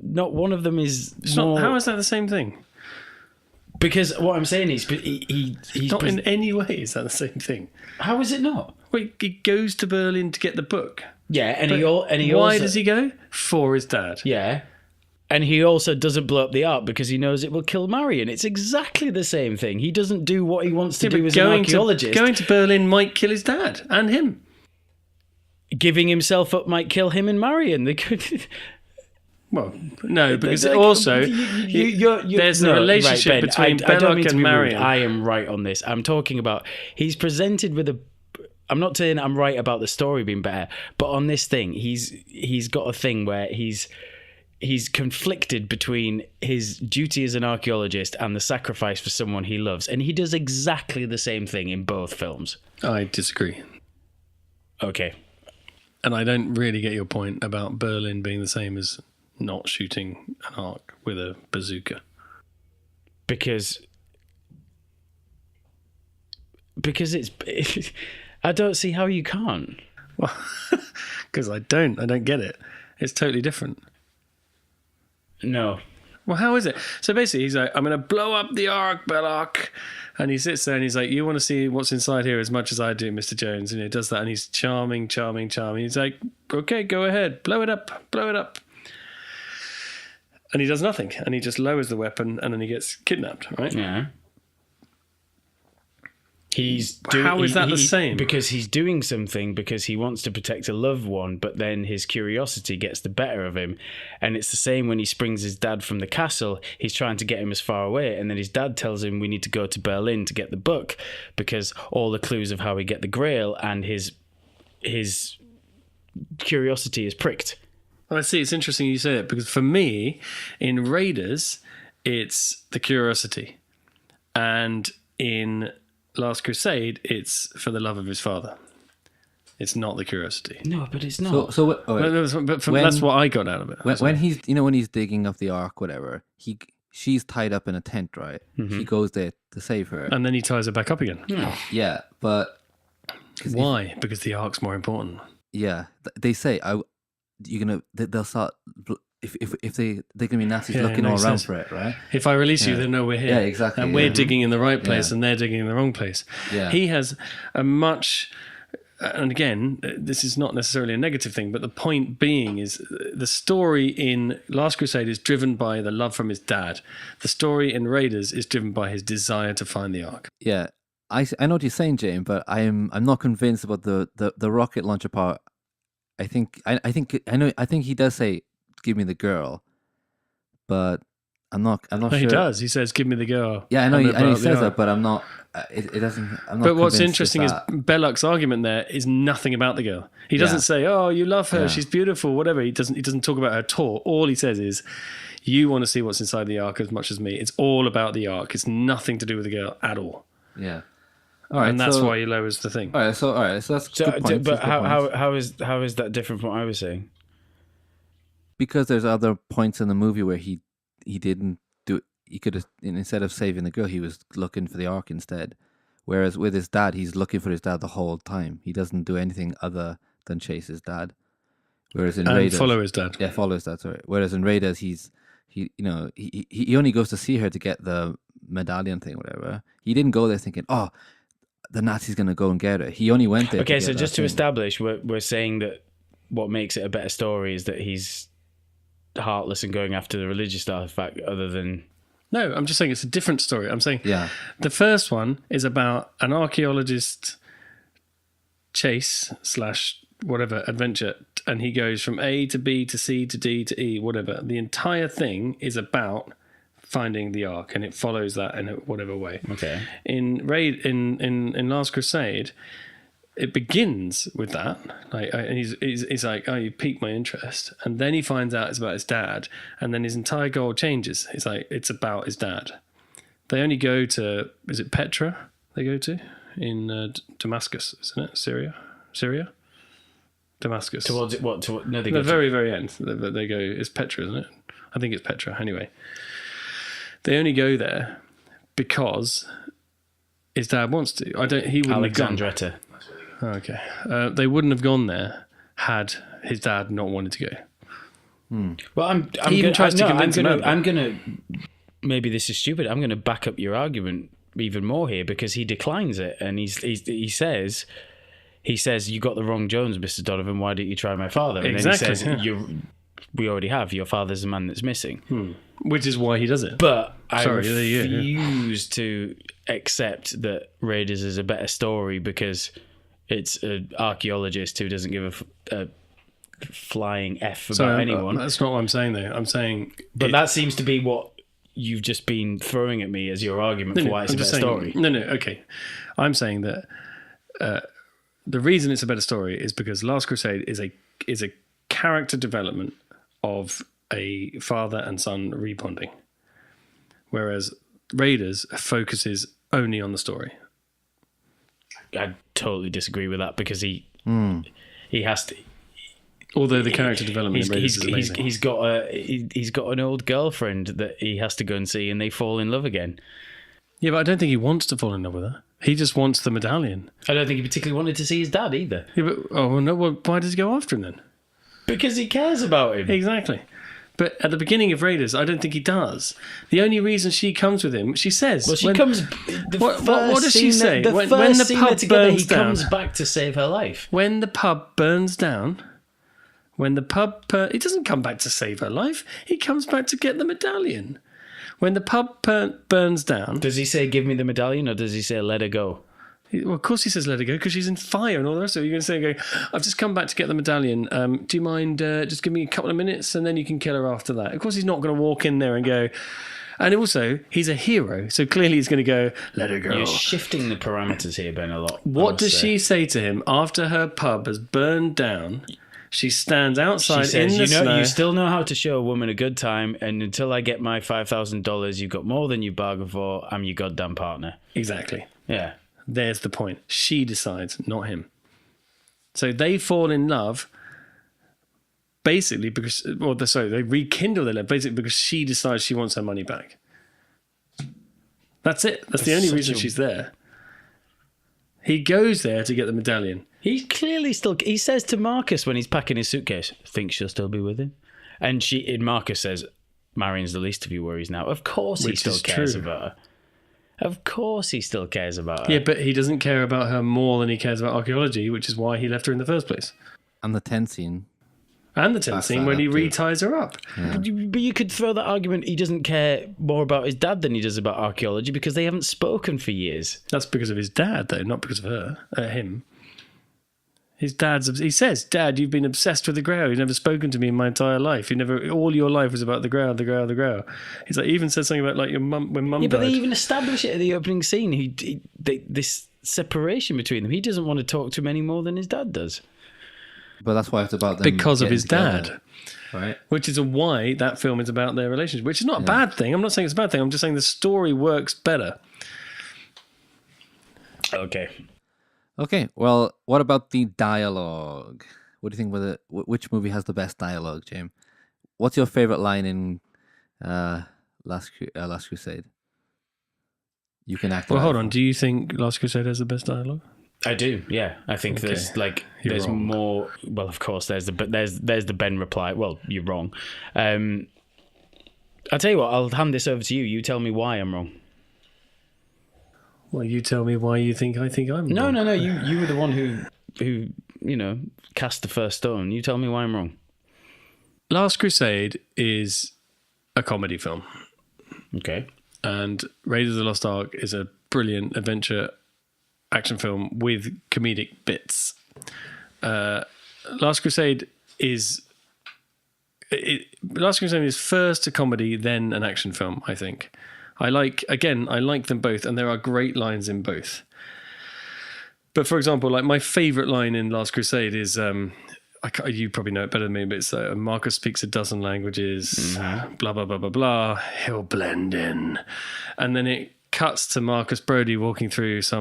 Not one of them is. How is that the same thing? Because what I'm saying is, he's not in any way is that the same thing. How is it not? Wait, he goes to Berlin to get the book. Yeah, why does he go? For his dad. Yeah. And he also doesn't blow up the Ark because he knows it will kill Marion. It's exactly the same thing. He doesn't do what he wants to do as an archaeologist. Going to Berlin might kill his dad and him. Giving himself up might kill him and Marion. They could... Well, no, because also there's a relationship between Belloc and Marion. I am right on this. I'm talking about he's presented with a... I'm not saying I'm right about the story being better, but on this thing, he's got a thing where he's conflicted between his duty as an archaeologist and the sacrifice for someone he loves, and he does exactly the same thing in both films. I disagree. Okay. And I don't really get your point about Berlin being the same as not shooting an Ark with a bazooka. Because it's... I don't see how you can't. Well, because I don't get it. It's totally different. No. Well, how is it? So basically, he's like, I'm going to blow up the Ark, Belloc. And he sits there and he's like, you want to see what's inside here as much as I do, Mr. Jones. And he does that and he's charming. He's like, okay, go ahead. Blow it up. And he does nothing. And he just lowers the weapon and then he gets kidnapped, right? Yeah. How is that the same? Because he's doing something because he wants to protect a loved one, but then his curiosity gets the better of him. And it's the same when he springs his dad from the castle. He's trying to get him as far away, and then his dad tells him we need to go to Berlin to get the book because all the clues of how we get the Grail and his curiosity is pricked. Well, I see. It's interesting you say it because for me, in Raiders, it's the curiosity, and in Last Crusade, it's for the love of his father. It's not the curiosity. No, but it's not. That's what I got out of it. When he's digging up the Ark, whatever, she's tied up in a tent, right? Mm-hmm. He goes there to save her, and then he ties her back up again. Yeah, but why? Because the Ark's more important. Yeah, they say they'll start. If they're gonna be Nazis looking all around for it, right? If I release you, they know we're here. Yeah, exactly. And we're digging in the right place, and they're digging in the wrong place. Yeah. He has a much, and again, this is not necessarily a negative thing, but the point being is the story in Last Crusade is driven by the love from his dad. The story in Raiders is driven by his desire to find the Ark. Yeah, I know what you're saying, James, but I'm not convinced about the rocket launcher part. I think he does say, give me the girl, but I'm not sure. He does. He says, give me the girl. Yeah, I know he says that, but I'm not. It doesn't. I'm not. But what's interesting is Belloc's argument there is nothing about the girl. He doesn't say, "Oh, you love her, she's beautiful," whatever. He doesn't talk about her at all. All he says is, "You want to see what's inside the Ark as much as me." It's all about the Ark. It's nothing to do with the girl at all. Yeah. All right, and that's why he lowers the thing. All right, so that's good point. But how is that different from what I was saying? Because there's other points in the movie where he didn't do. He could have, instead of saving the girl, he was looking for the Ark instead. Whereas with his dad, he's looking for his dad the whole time. He doesn't do anything other than chase his dad. Whereas in Raiders, follow his dad. Yeah, follow his dad. Sorry. Whereas in Raiders, he only goes to see her to get the medallion thing, whatever. He didn't go there thinking, oh, the Nazi's going to go and get her. He only went there. Okay, so just to establish, we're saying that what makes it a better story is that he's heartless and going after the religious artifact other than... No, I'm just saying it's a different story. I'm saying the first one is about an archaeologist chase / whatever adventure, and he goes from A to B to C to D to E, whatever. The entire thing is about finding the Ark, and it follows that in whatever way. Okay. In Last Crusade, it begins with that, and he's like, "Oh, you piqued my interest," and then he finds out it's about his dad, and then his entire goal changes. It's like it's about his dad. They only go to, is it Petra? They go to in Damascus, isn't it? Syria, Damascus. Towards it, what? No, they the go very very end. They go. It's Petra, isn't it? I think it's Petra. Anyway, they only go there because his dad wants to. He wouldn't Alexandretta. have gone. Okay. They wouldn't have gone there had his dad not wanted to go. Well, I'm gonna. Maybe this is stupid. I'm gonna back up your argument even more here because he declines it, and he says, "You got the wrong Jones, Mr. Donovan. Why didn't you try my father?" And exactly, then he says, "We already have. Your father's the man that's missing." Which is why he does it. But I refuse to accept that Raiders is a better story because it's an archaeologist who doesn't give a flying F about anyone. That's not what I'm saying, though. I'm saying... But that seems to be what you've just been throwing at me as your argument for why it's a better story. No, okay. I'm saying that the reason it's a better story is because Last Crusade is a character development of a father and son rebonding, whereas Raiders focuses only on the story. I totally disagree with that because he has to. Although the character development in Raiders is amazing. He's got an old girlfriend that he has to go and see, and they fall in love again. Yeah, but I don't think he wants to fall in love with her. He just wants the medallion. I don't think he particularly wanted to see his dad either. Yeah, but why does he go after him then? Because he cares about him. Exactly. But at the beginning of Raiders, I don't think he does. The only reason she comes with him, she says... Well, she comes... What does she say? When the pub together, he comes back to save her life. When the pub burns down... When the pub... he doesn't come back to save her life. He comes back to get the medallion. When the pub burns down... Does he say, give me the medallion, or does he say, let her go? Well, of course he says let her go, because she's in fire and all the rest of it. You're going to say, I've just come back to get the medallion. Do you mind just give me a couple of minutes and then you can kill her after that? Of course he's not going to walk in there and go... And also, he's a hero, so clearly he's going to go, let her go. You're shifting the parameters here, Ben, a lot. What does she say to him after her pub has burned down? She stands outside she says, in the snow. You still know how to show a woman a good time, and until I get my $5,000, you've got more than you bargained for. I'm your goddamn partner. Exactly. Yeah. There's the point. She decides, not him. So they fall in love basically because... they rekindle their love basically because she decides she wants her money back. That's it. That's the only reason she's there. He goes there to get the medallion. He clearly still... He says to Marcus when he's packing his suitcase, think she'll still be with him? And Marcus says, Marion's the least of your worries now. Of course he still cares about her. Of course he still cares about her. Yeah, but he doesn't care about her more than he cares about archaeology, which is why he left her in the first place. And the tent scene. And the tent scene when he reties her up. Yeah. But you could throw that argument he doesn't care more about his dad than he does about archaeology because they haven't spoken for years. That's because of his dad, though, not because of him. His he says, Dad, you've been obsessed with the Grail. You've never spoken to me in my entire life. All your life was about the Grail, the Grail, the Grail. He's like, he even said something about like your mum, when mum died. Yeah, but they even establish it at the opening scene. This separation between them. He doesn't want to talk to him any more than his dad does. But that's why it's about them because of his together, dad. Right. Which is why that film is about their relationship, which is not a bad thing. I'm not saying it's a bad thing. I'm just saying the story works better. Okay, well, what about the dialogue? What do you think which movie has the best dialogue, James? What's your favorite line in Last Crusade? You can act. Well, hold on. Do you think Last Crusade has the best dialogue? I do. Yeah, I think there's wrong. More. Well, of course, there's the Ben reply. Well, you're wrong. I'll tell you what. I'll hand this over to you. You tell me why I'm wrong. Well, you tell me why you think I'm wrong. No. You were the one who cast the first stone. You tell me why I'm wrong. Last Crusade is a comedy film. Okay. And Raiders of the Lost Ark is a brilliant adventure action film with comedic bits. Last Crusade is first a comedy, then an action film, I think. I like them both, and there are great lines in both. But for example, like my favorite line in Last Crusade is, you probably know it better than me, but it's Marcus speaks a dozen languages, blah, blah, blah, blah, blah, he'll blend in. And then it cuts to Marcus Brody walking through is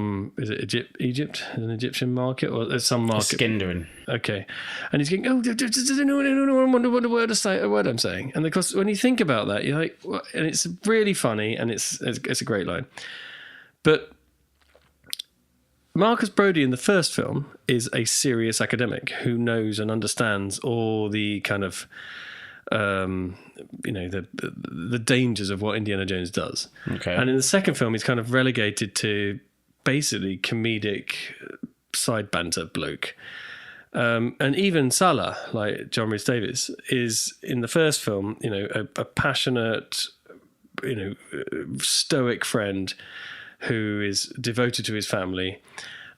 it Egypt? An Egyptian market? Or some market? Skindering. Okay. And he's going, I wonder what word I'm saying. And of course, when you think about that, you're like, well, and it's really funny, and it's a great line. But Marcus Brody in the first film is a serious academic who knows and understands all the kind of the dangers of what Indiana Jones does. Okay. And in the second film, he's kind of relegated to basically comedic side banter bloke. And even Salah, like John Rhys Davies, is in the first film, a passionate, stoic friend who is devoted to his family,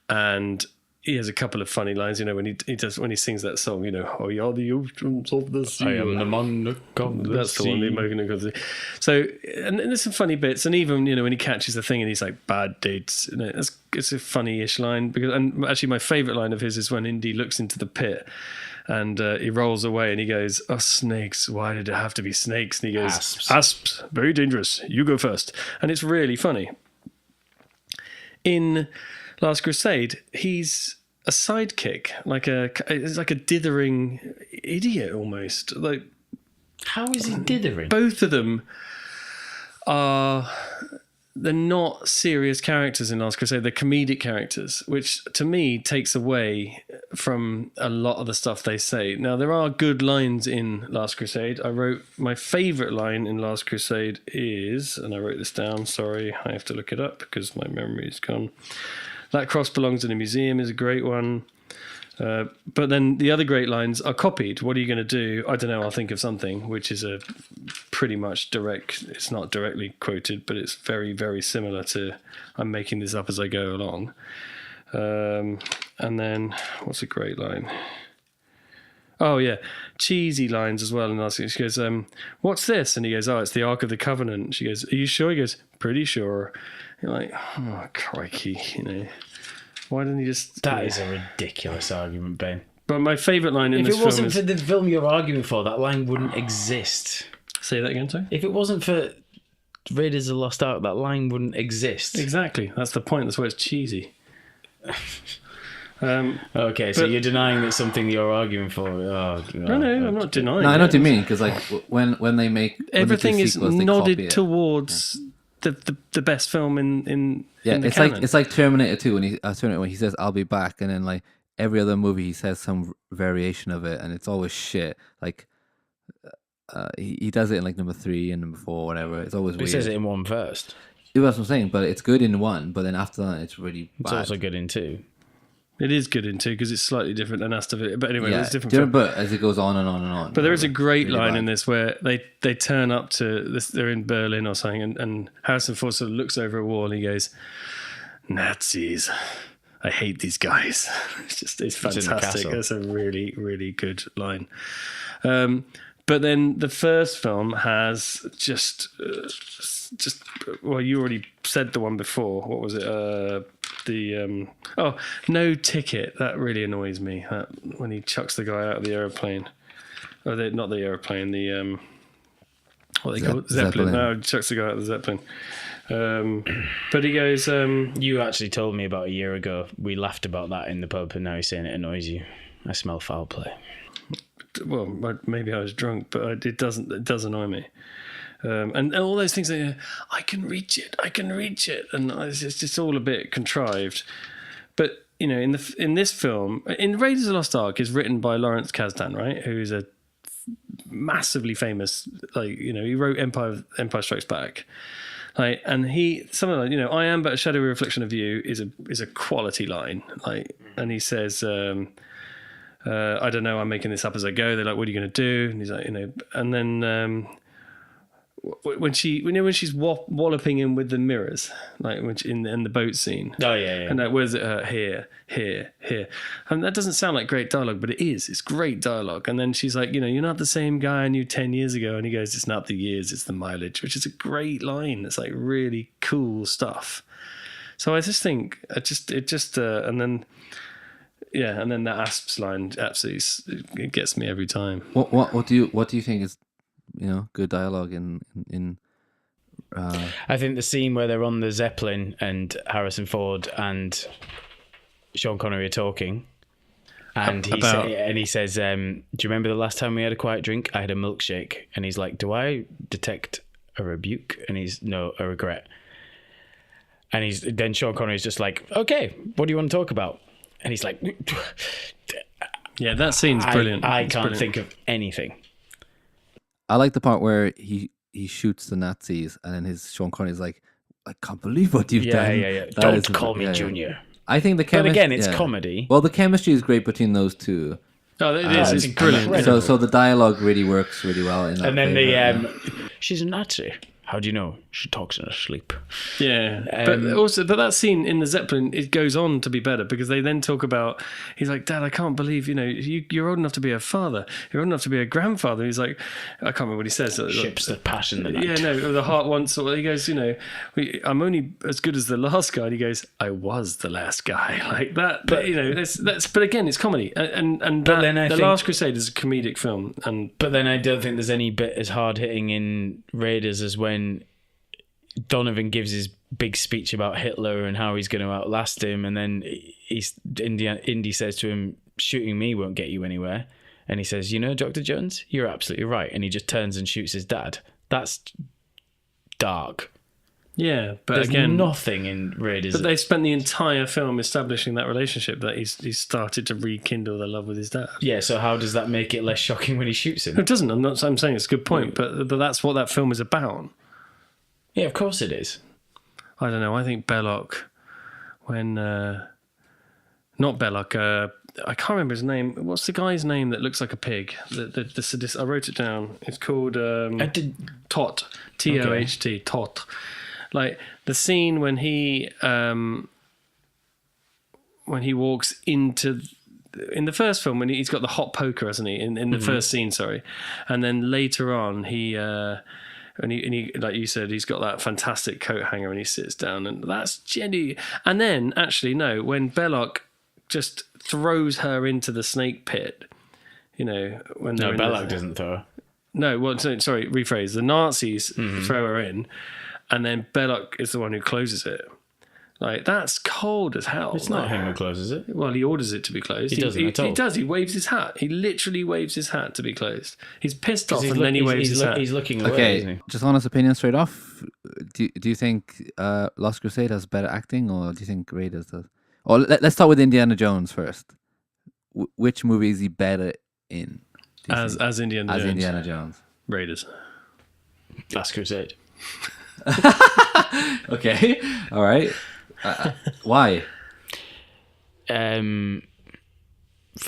and he has a couple of funny lines, when he sings that song, "Oh, you're the oceans of the sea." I am the man of the That's sea. the one, the American. So, and there's some funny bits, and even when he catches the thing and he's like, "Bad dates," it's a funny-ish line. And actually, my favourite line of his is when Indy looks into the pit and he rolls away and he goes, "Oh, snakes! Why did it have to be snakes?" And he goes, "Asps, very dangerous. You go first." And it's really funny. In Last Crusade, he's a sidekick, it's like a dithering idiot almost. Like, how is he dithering? Both of them are they're not serious characters in Last Crusade. They're comedic characters, which to me takes away from a lot of the stuff they say. Now, there are good lines in Last Crusade. I wrote my favorite line in Last Crusade is, and I wrote this down, sorry, I have to look it up because my memory is gone. That cross belongs in a museum is a great one. But then the other great lines are copied. What are you going to do? I don't know. I'll think of something, which is a pretty much direct. It's not directly quoted, but it's very, very similar to I'm making this up as I go along. And then what's a great line? Oh, yeah. Cheesy lines as well. And she goes, what's this? And he goes, oh, it's the Ark of the Covenant. She goes, are you sure? He goes, pretty sure. You're like, oh, crikey, you know. Why didn't he just... That is a ridiculous argument, Ben. But my favourite line in this film is... If it wasn't for the film you're arguing for, that line wouldn't exist. Say that again, sorry? If it wasn't for Raiders of the Lost Ark, that line wouldn't exist. Exactly. That's the point. That's why it's cheesy. Okay, so you're denying that something you're arguing for. No, I'm not denying. No, I know what you mean, because like when they make everything when is sequels, nodded towards the best film in the it's canon. like it's like Terminator 2 when he says I'll be back, and then like every other movie he says some variation of it, and it's always shit. Like he does it in like number 3 and number 4, whatever. It's always weird. He says it in 1 first. That's what I'm saying, but it's good in 1, but then after that it's really bad. It's also good in 2. It is good in 2 because it's slightly different than Astor. But anyway, it's different. But as it goes on and on and on. But there is a great really line bad. in this where they turn up to this. They're in Berlin or something, and Harrison Ford sort of looks over a wall and he goes, "Nazis, I hate these guys." It's fantastic. That's a really, really good line. But then the first film has just well, you already said the one before. What was it? No Ticket. That really annoys me. When he chucks the guy out of the aeroplane. Oh, not the aeroplane. The what they call it? Zeppelin. No, he chucks the guy out of the Zeppelin. But he goes. You actually told me about a year ago. We laughed about that in the pub, and now you're saying it annoys you. I smell foul play. Well, maybe I was drunk, but it does annoy me. And all those things, I can reach it, and it's just all a bit contrived. But you know, in this film, in Raiders of the Lost Ark, is written by Lawrence Kasdan, right? Who is a massively famous, like, you know, he wrote Empire Strikes Back, like, and something like, you know, I am but a shadowy reflection of you is a quality line, like, and he says. I don't know, I'm making this up as I go. They're like, what are you going to do? And he's like, you know, and then when she's walloping him with the mirrors, like in the boat scene. Oh yeah. And like, where's it hurt? Here. And that doesn't sound like great dialogue, but it is. It's great dialogue. And then she's like, you know, you're not the same guy I knew 10 years ago. And he goes, it's not the years, it's the mileage, which is a great line. It's like really cool stuff. So I just think, and then. Yeah, and then that Asps line absolutely it gets me every time. What do you think is, you know, good dialogue in I think the scene where they're on the Zeppelin and Harrison Ford and Sean Connery are talking, and he says, "Do you remember the last time we had a quiet drink? I had a milkshake." And he's like, "Do I detect a rebuke?" And he's, "No, a regret." And then Sean Connery's just like, "Okay, what do you want to talk about?" And he's like, yeah, that scene's brilliant. I can't think of anything. I like the part where he shoots the Nazis, and then Sean Connery's like, I can't believe what you've done. Yeah. Don't call me Junior. I think the chemistry. But again, it's comedy. Well, the chemistry is great between those two. Oh, it is. It's brilliant. So the dialogue really works really well in that. And then she's a Nazi. How do you know? She talks in her sleep. Yeah, but that scene in the Zeppelin, it goes on to be better because they then talk about. He's like, "Dad, I can't believe you're old enough to be a father. You're old enough to be a grandfather." He's like, I can't remember what he says. Ships that pass in the night. Yeah, no, the heart wants. Or he goes, I'm only as good as the last guy. And he goes, I was the last guy, like that. But that's. But again, it's comedy, and the Last Crusade is a comedic film, But then I don't think there's any bit as hard hitting in Raiders as when Donovan gives his big speech about Hitler and how he's going to outlast him, and then Indy says to him, "Shooting me won't get you anywhere." And he says, "Dr. Jones, you're absolutely right." And he just turns and shoots his dad. That's dark. Yeah, but There's again, nothing in Raiders. But they've spent the entire film establishing that relationship, that he's started to rekindle the love with his dad. Yeah, so how does that make it less shocking when he shoots him? It doesn't. I'm saying it's a good point, but that's what that film is about. Yeah, of course it is. I don't know. I think Belloc, when not Belloc, I can't remember his name. What's the guy's name that looks like a pig? The sadist. I wrote it down. It's called Tot. T-O-H-T. Tot. Like the scene when he walks into in the first film when he's got the hot poker, hasn't he? In the first scene, sorry, and then later on he. And he, like you said, he's got that fantastic coat hanger and he sits down, and that's genuine. And then, actually, no, when Belloc just throws her into the snake pit, when no, Belloc doesn't throw her. No, well, sorry, rephrase. The Nazis throw her in, and then Belloc is the one who closes it. Like, that's cold as hell. It's not him who closes it. Well, he orders it to be closed. He doesn't at all. He does. He waves his hat. He literally waves his hat to be closed. He's pissed off, and then he waves his hat. He's looking away, Okay, isn't he? just honest opinion straight off. Do you think Lost Crusade has better acting, or do you think Raiders does? Or let's start with Indiana Jones first. Which movie is he better in? As Indiana Jones. As Indiana Jones. Raiders. Last Crusade. Okay, all right. Why? For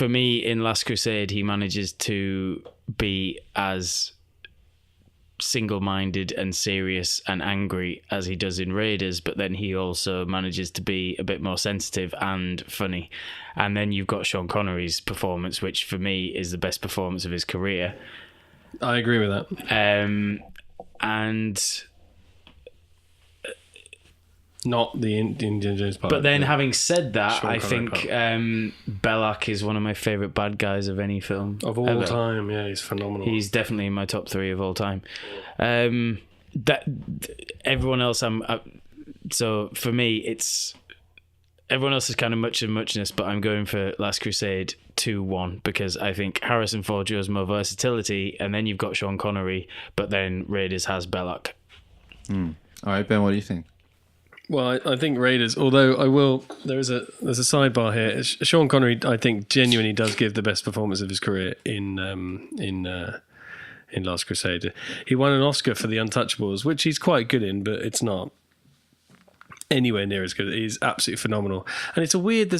me, in Last Crusade, he manages to be as single-minded and serious and angry as he does in Raiders, but then he also manages to be a bit more sensitive and funny. And then you've got Sean Connery's performance, which for me is the best performance of his career. I agree with that. And not the Indiana Jones part. But then, having said that, Sean I Connery think Belloc is one of my favourite bad guys of any film of all ever. time. Yeah, he's phenomenal. He's definitely in my top 3 of all time. Everyone else, so for me, it's everyone else is kind of much and muchness, but I'm going for Last Crusade 2-1 because I think Harrison Ford shows more versatility, and then you've got Sean Connery, but then Raiders has Belloc. All right, Ben, what do you think? Well, I think Raiders. Although there's a sidebar here. Sean Connery, I think, genuinely does give the best performance of his career in Last Crusade. He won an Oscar for The Untouchables, which he's quite good in, but it's not anywhere near as good. He's absolutely phenomenal. And there's a weird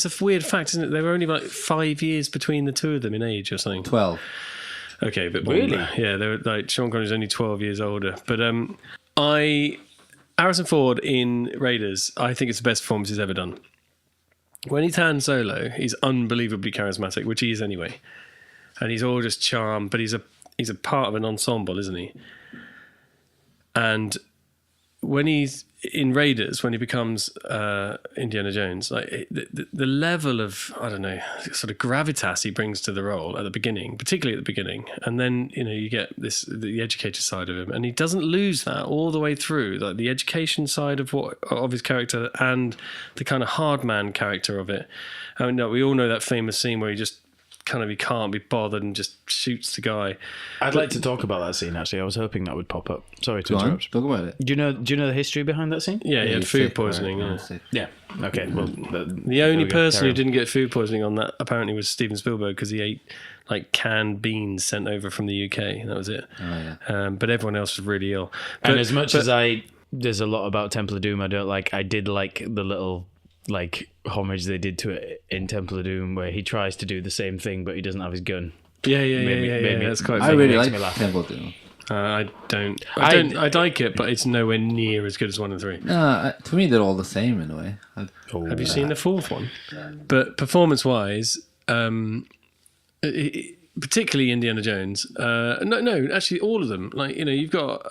fact, isn't it? There were only like 5 years between the two of them in age or something. 12. Okay, but really, yeah, they were like Sean Connery's only 12 years older. But Harrison Ford in Raiders, I think it's the best performance he's ever done. When he's Han Solo, he's unbelievably charismatic, which he is anyway, and he's all just charm. But he's a part of an ensemble, isn't he? And when he's in Raiders, when he becomes Indiana Jones, like the level of, I don't know, sort of gravitas he brings to the role at the beginning, particularly at the beginning, and then you get the educated side of him, and he doesn't lose that all the way through, like the education side of his character and the kind of hard man character of it. I mean, we all know that famous scene where he just he can't be bothered and just shoots the guy. I'd like to talk about that scene, actually. I was hoping that would pop up. Sorry to interrupt. Talk about it. Do you know the history behind that scene? Yeah, he had food poisoning. Right. Yeah. Okay. Well, the only person who didn't get food poisoning on that apparently was Steven Spielberg, because he ate like canned beans sent over from the UK. That was it. Oh, yeah. But everyone else was really ill. And as much as there's a lot about Temple of Doom I don't like, I did like the little homage they did to it in Temple of Doom, where he tries to do the same thing but he doesn't have his gun. Yeah. That's quite funny. I really like Temple of Doom. I like it, but it's nowhere near as good as 1 and 3. To me, they're all the same in a way. Have you seen the 4th one? But performance-wise, particularly Indiana Jones. No, actually, all of them. Like, you've got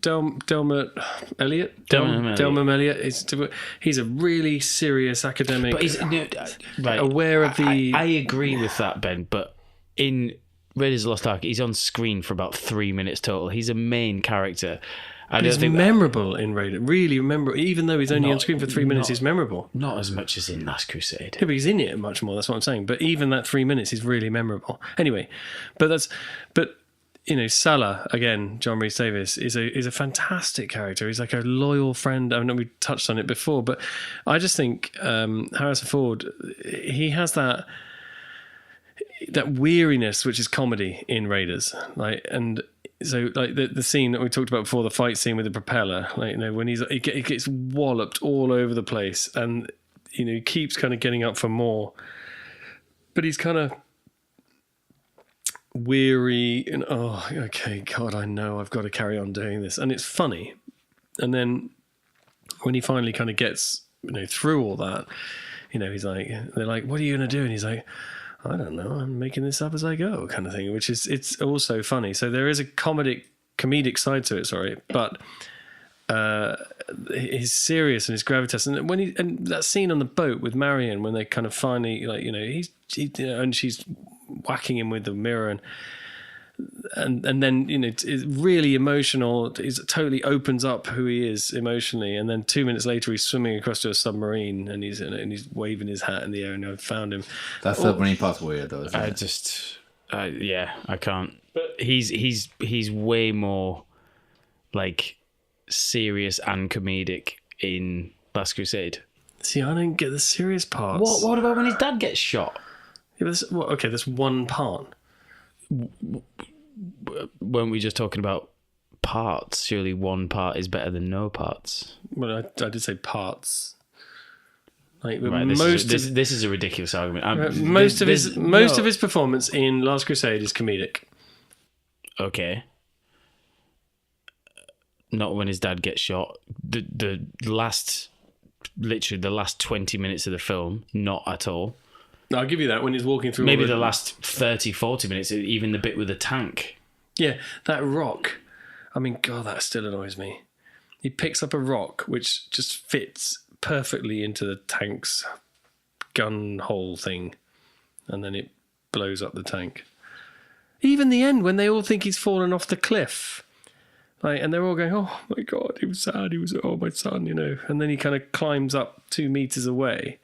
Delmer Elliott. Delmer Elliott. He's a really serious academic. But he's right. Aware of the. I agree with that, Ben. But in Raiders of the Lost Ark, he's on screen for about 3 minutes total. He's a main character. He's memorable in Raiders. Really memorable. Even though he's only on screen for 3 minutes, he's memorable. Not as much as in Last Crusade. Yeah, but he's in it much more. That's what I'm saying. But even that 3 minutes is really memorable. Anyway, but Salah again, John Rhys Davies is a fantastic character. He's like a loyal friend. I know we touched on it before, but I just think Harrison Ford, he has that weariness, which is comedy in Raiders, and so the scene that we talked about before, the fight scene with the propeller, when he gets walloped all over the place, and he keeps kind of getting up for more, but he's kind of weary and okay, God, I know I've got to carry on doing this, and it's funny. And then when he finally kind of gets through all that, he's like, they're like, what are you going to do? And he's like, I don't know, I'm making this up as I go, kind of thing, which is, it's also funny. So there is a comedic side to it, but his serious and his gravitas, and that scene on the boat with Marion when they kind of finally and she's whacking him with the mirror, and then it's really emotional. It totally opens up who he is emotionally, and then 2 minutes later he's swimming across to a submarine and he's waving his hat in the air, and I've found him. That submarine part's weird though, isn't it? I can't. But he's way more like serious and comedic in Last Crusade. See, I don't get the serious parts. What about when his dad gets shot? Yeah, that's one part. Weren't we just talking about parts? Surely one part is better than no parts. Well, I did say parts. Like right, this is a ridiculous argument. Most of his performance in Last Crusade is comedic. Okay. Not when his dad gets shot. Literally the last 20 minutes of the film, not at all. I'll give you that, when he's walking through... Maybe the last 30, 40 minutes, even the bit with the tank. Yeah, that rock. I mean, God, that still annoys me. He picks up a rock which just fits perfectly into the tank's gun hole thing, and then it blows up the tank. Even the end, when they all think he's fallen off the cliff... and they're all going, oh my God, he was sad. He was, oh, my son, And then he kind of climbs up 2 meters away.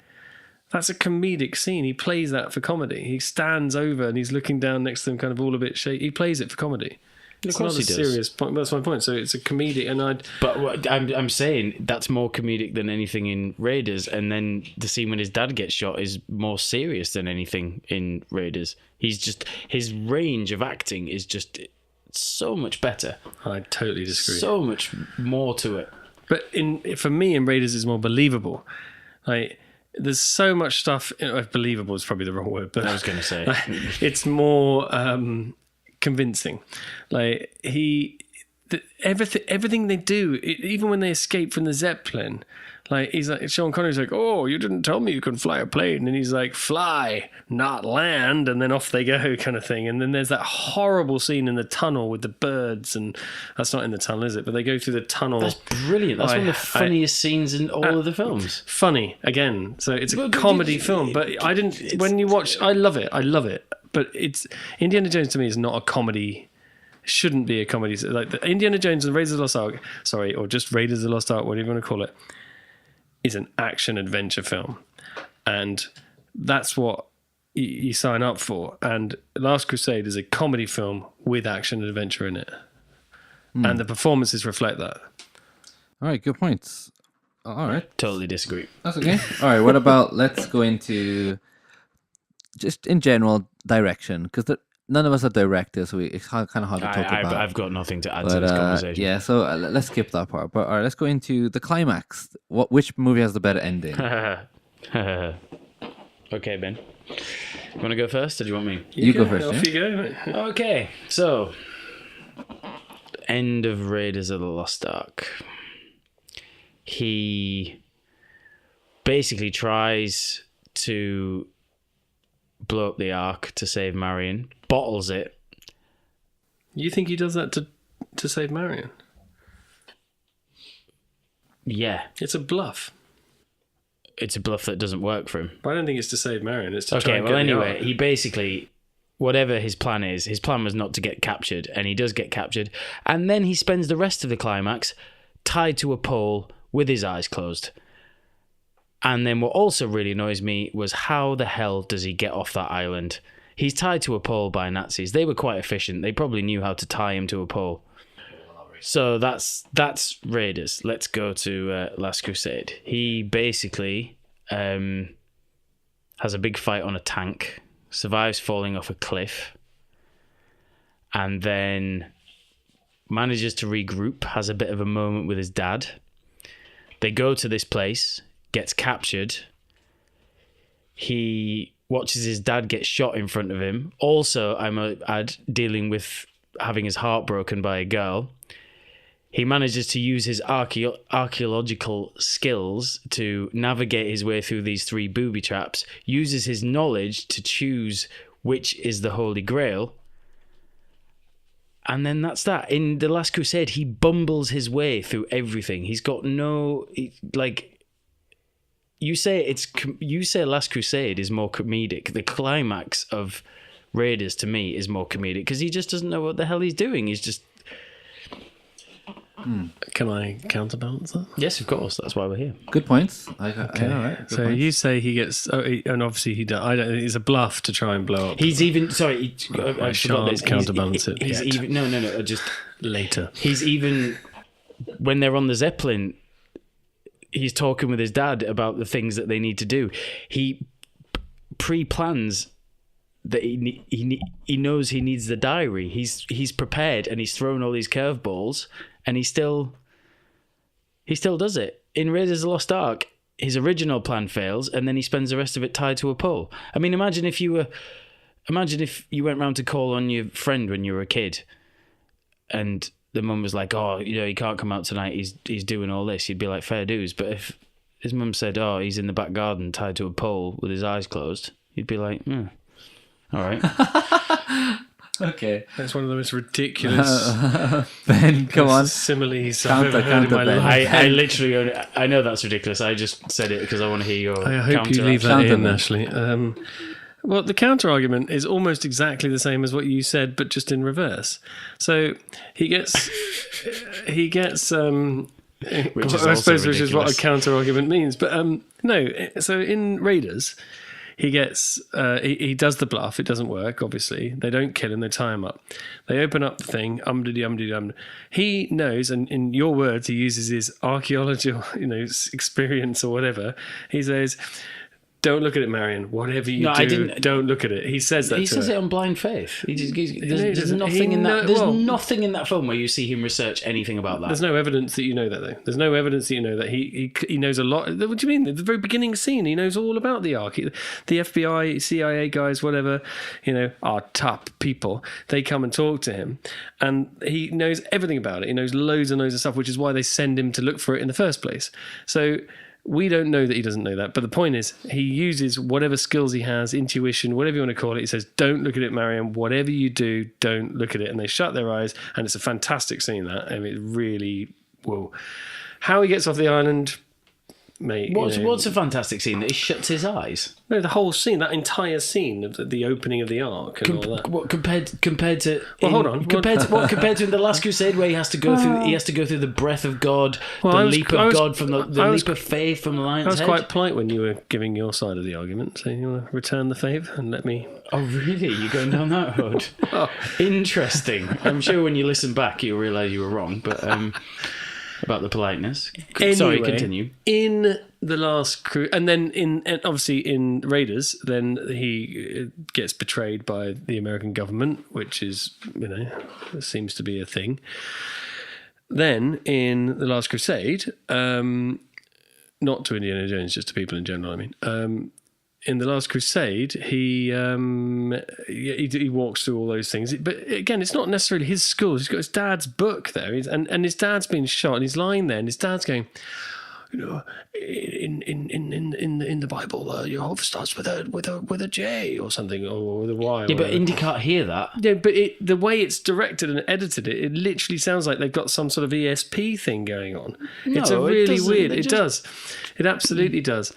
That's a comedic scene. He plays that for comedy. He stands over and he's looking down next to them, kind of all a bit shaky. He plays it for comedy. It's not a serious point. That's my point. So it's a comedic, But I'm saying that's more comedic than anything in Raiders, and then the scene when his dad gets shot is more serious than anything in Raiders. His range of acting is just so much better. I totally disagree. So much more to it. But for me, in Raiders, it's more believable. There's so much stuff. Believable is probably the wrong word, but I was going to say it's more convincing. Everything they do, even when they escape from the Zeppelin. He's like, Sean Connery's like, oh, you didn't tell me you could fly a plane. And he's like, fly, not land. And then off they go, kind of thing. And then there's that horrible scene in the tunnel with the birds. And that's not in the tunnel, is it? But they go through the tunnel. That's brilliant. That's one of the funniest scenes in all of the films. Funny, again. So it's a comedy film. But I didn't, when you watch, I love it. But Indiana Jones to me is not a comedy. Shouldn't be a comedy. Like the Indiana Jones and Raiders of the Lost Ark, or just Raiders of the Lost Ark, whatever you want to call it, is an action adventure film, and that's what you sign up for. And Last Crusade is a comedy film with action and adventure in it, and the performances reflect that. All right, good points. All right, totally disagree. That's okay. All right, what about let's go into just in general direction, because none of us are directors, so it's kind of hard to talk about. I've got nothing to add to this conversation. Yeah, so let's skip that part. But all right, let's go into the climax. Which movie has the better ending? Okay, Ben. You want to go first, or do you want me? You go first. Off you go. Okay, so end of Raiders of the Lost Ark. He basically tries to blow up the Ark to save Marion, bottles it. You think he does that to save Marion? Yeah. It's a bluff. It's a bluff that doesn't work for him. But I don't think it's to save Marion. It's to try and get anyway, he basically, whatever his plan is, his plan was not to get captured, and he does get captured, and then he spends the rest of the climax tied to a pole with his eyes closed. And then what also really annoys me was how the hell does he get off that island? He's tied to a pole by Nazis. They were quite efficient. They probably knew how to tie him to a pole. So that's Raiders. Let's go to Last Crusade. He basically has a big fight on a tank, survives falling off a cliff, and then manages to regroup, has a bit of a moment with his dad. They go to this place, gets captured. He watches his dad get shot in front of him. Also, I'm dealing with having his heart broken by a girl. He manages to use his archaeological skills to navigate his way through these 3 booby traps, uses his knowledge to choose which is the Holy Grail. And then that's that. In The Last Crusade, he bumbles his way through everything. He's got you say Last Crusade is more comedic. The climax of Raiders to me is more comedic because he just doesn't know what the hell he's doing. He's just... Can I counterbalance that? Yes, of course. That's why we're here. Good points. Okay. All right. So you say he gets... and obviously he does. I don't. It's a bluff to try and blow up. He's even... Sorry. I shan't counterbalance it He's yet. even... No. Just... Later. He's even... When they're on the Zeppelin, he's talking with his dad about the things that they need to do. He pre-plans that he knows he needs the diary. He's prepared and he's thrown all these curveballs and he still does it. In Raiders of the Lost Ark, his original plan fails and then he spends the rest of it tied to a pole. I mean, imagine if you went round to call on your friend when you were a kid and the mum was like, oh, he can't come out tonight, he's doing all this. You'd be like, fair dues. But if his mum said, oh, he's in the back garden tied to a pole with his eyes closed, you'd be like, all right. Okay. That's one of the most ridiculous Ben, come on. similes I've ever heard in my Ben. life. I literally, I know that's ridiculous. I just said it because I want to hear your I hope counter. you leave that in, Counter. Ashley. Well, the counter argument is almost exactly the same as what you said, but just in reverse. So he gets, Which is I also suppose which is what a ridiculous. counter argument means. But no, so in Raiders, he gets he does the bluff. It doesn't work. Obviously, they don't kill him. They tie him up. They open up the thing. He knows, and in your words, he uses his archaeological, experience or whatever. He says, "Don't look at it, Marion. Whatever you do, don't look at it." He says that. He says it on blind faith. There's nothing in that. There's nothing in that film where you see him research anything about that. There's no evidence that you know that, though. There's no evidence that you know that. He knows a lot. What do you mean? At the very beginning scene, he knows all about the Ark. The FBI, CIA guys, whatever, are top people. They come and talk to him, and he knows everything about it. He knows loads and loads of stuff, which is why they send him to look for it in the first place. So we don't know that he doesn't know that. But the point is, he uses whatever skills he has, intuition, whatever you want to call it. He says, don't look at it, Mariam. Whatever you do, don't look at it. And they shut their eyes. And it's a fantastic scene, that. I mean, it really, whoa. How he gets off the island, mate. What's a fantastic scene that he shuts his eyes? No, the whole scene, that entire scene of the opening of the Ark and all that. What compared to? Well, hold on. Compared to in the Last Crusade, where he has to go through. He has to go through the breath of God, the leap of God from the leap of faith from the lion's head. I was quite polite when you were giving your side of the argument. So you want to return the favour and let me. Oh, really? You're going down that road? Oh. Interesting. I'm sure when you listen back, you'll realise you were wrong. But about the politeness. Sorry, continue. In the Last Crew, and then obviously in Raiders, then he gets betrayed by the American government, which is seems to be a thing. Then in the Last Crusade, not to Indiana Jones, just to people in general. I mean, in the Last Crusade, he walks through all those things. But again, it's not necessarily his schools. He's got his dad's book there, and his dad's been shot, and he's lying there, and his dad's going, in the Bible, Jehovah starts with a J or something, or with a Y. Yeah, but Indy can't hear that. Yeah, but the way it's directed and edited, it literally sounds like they've got some sort of ESP thing going on. No, it's a really it weird. It does. It absolutely does.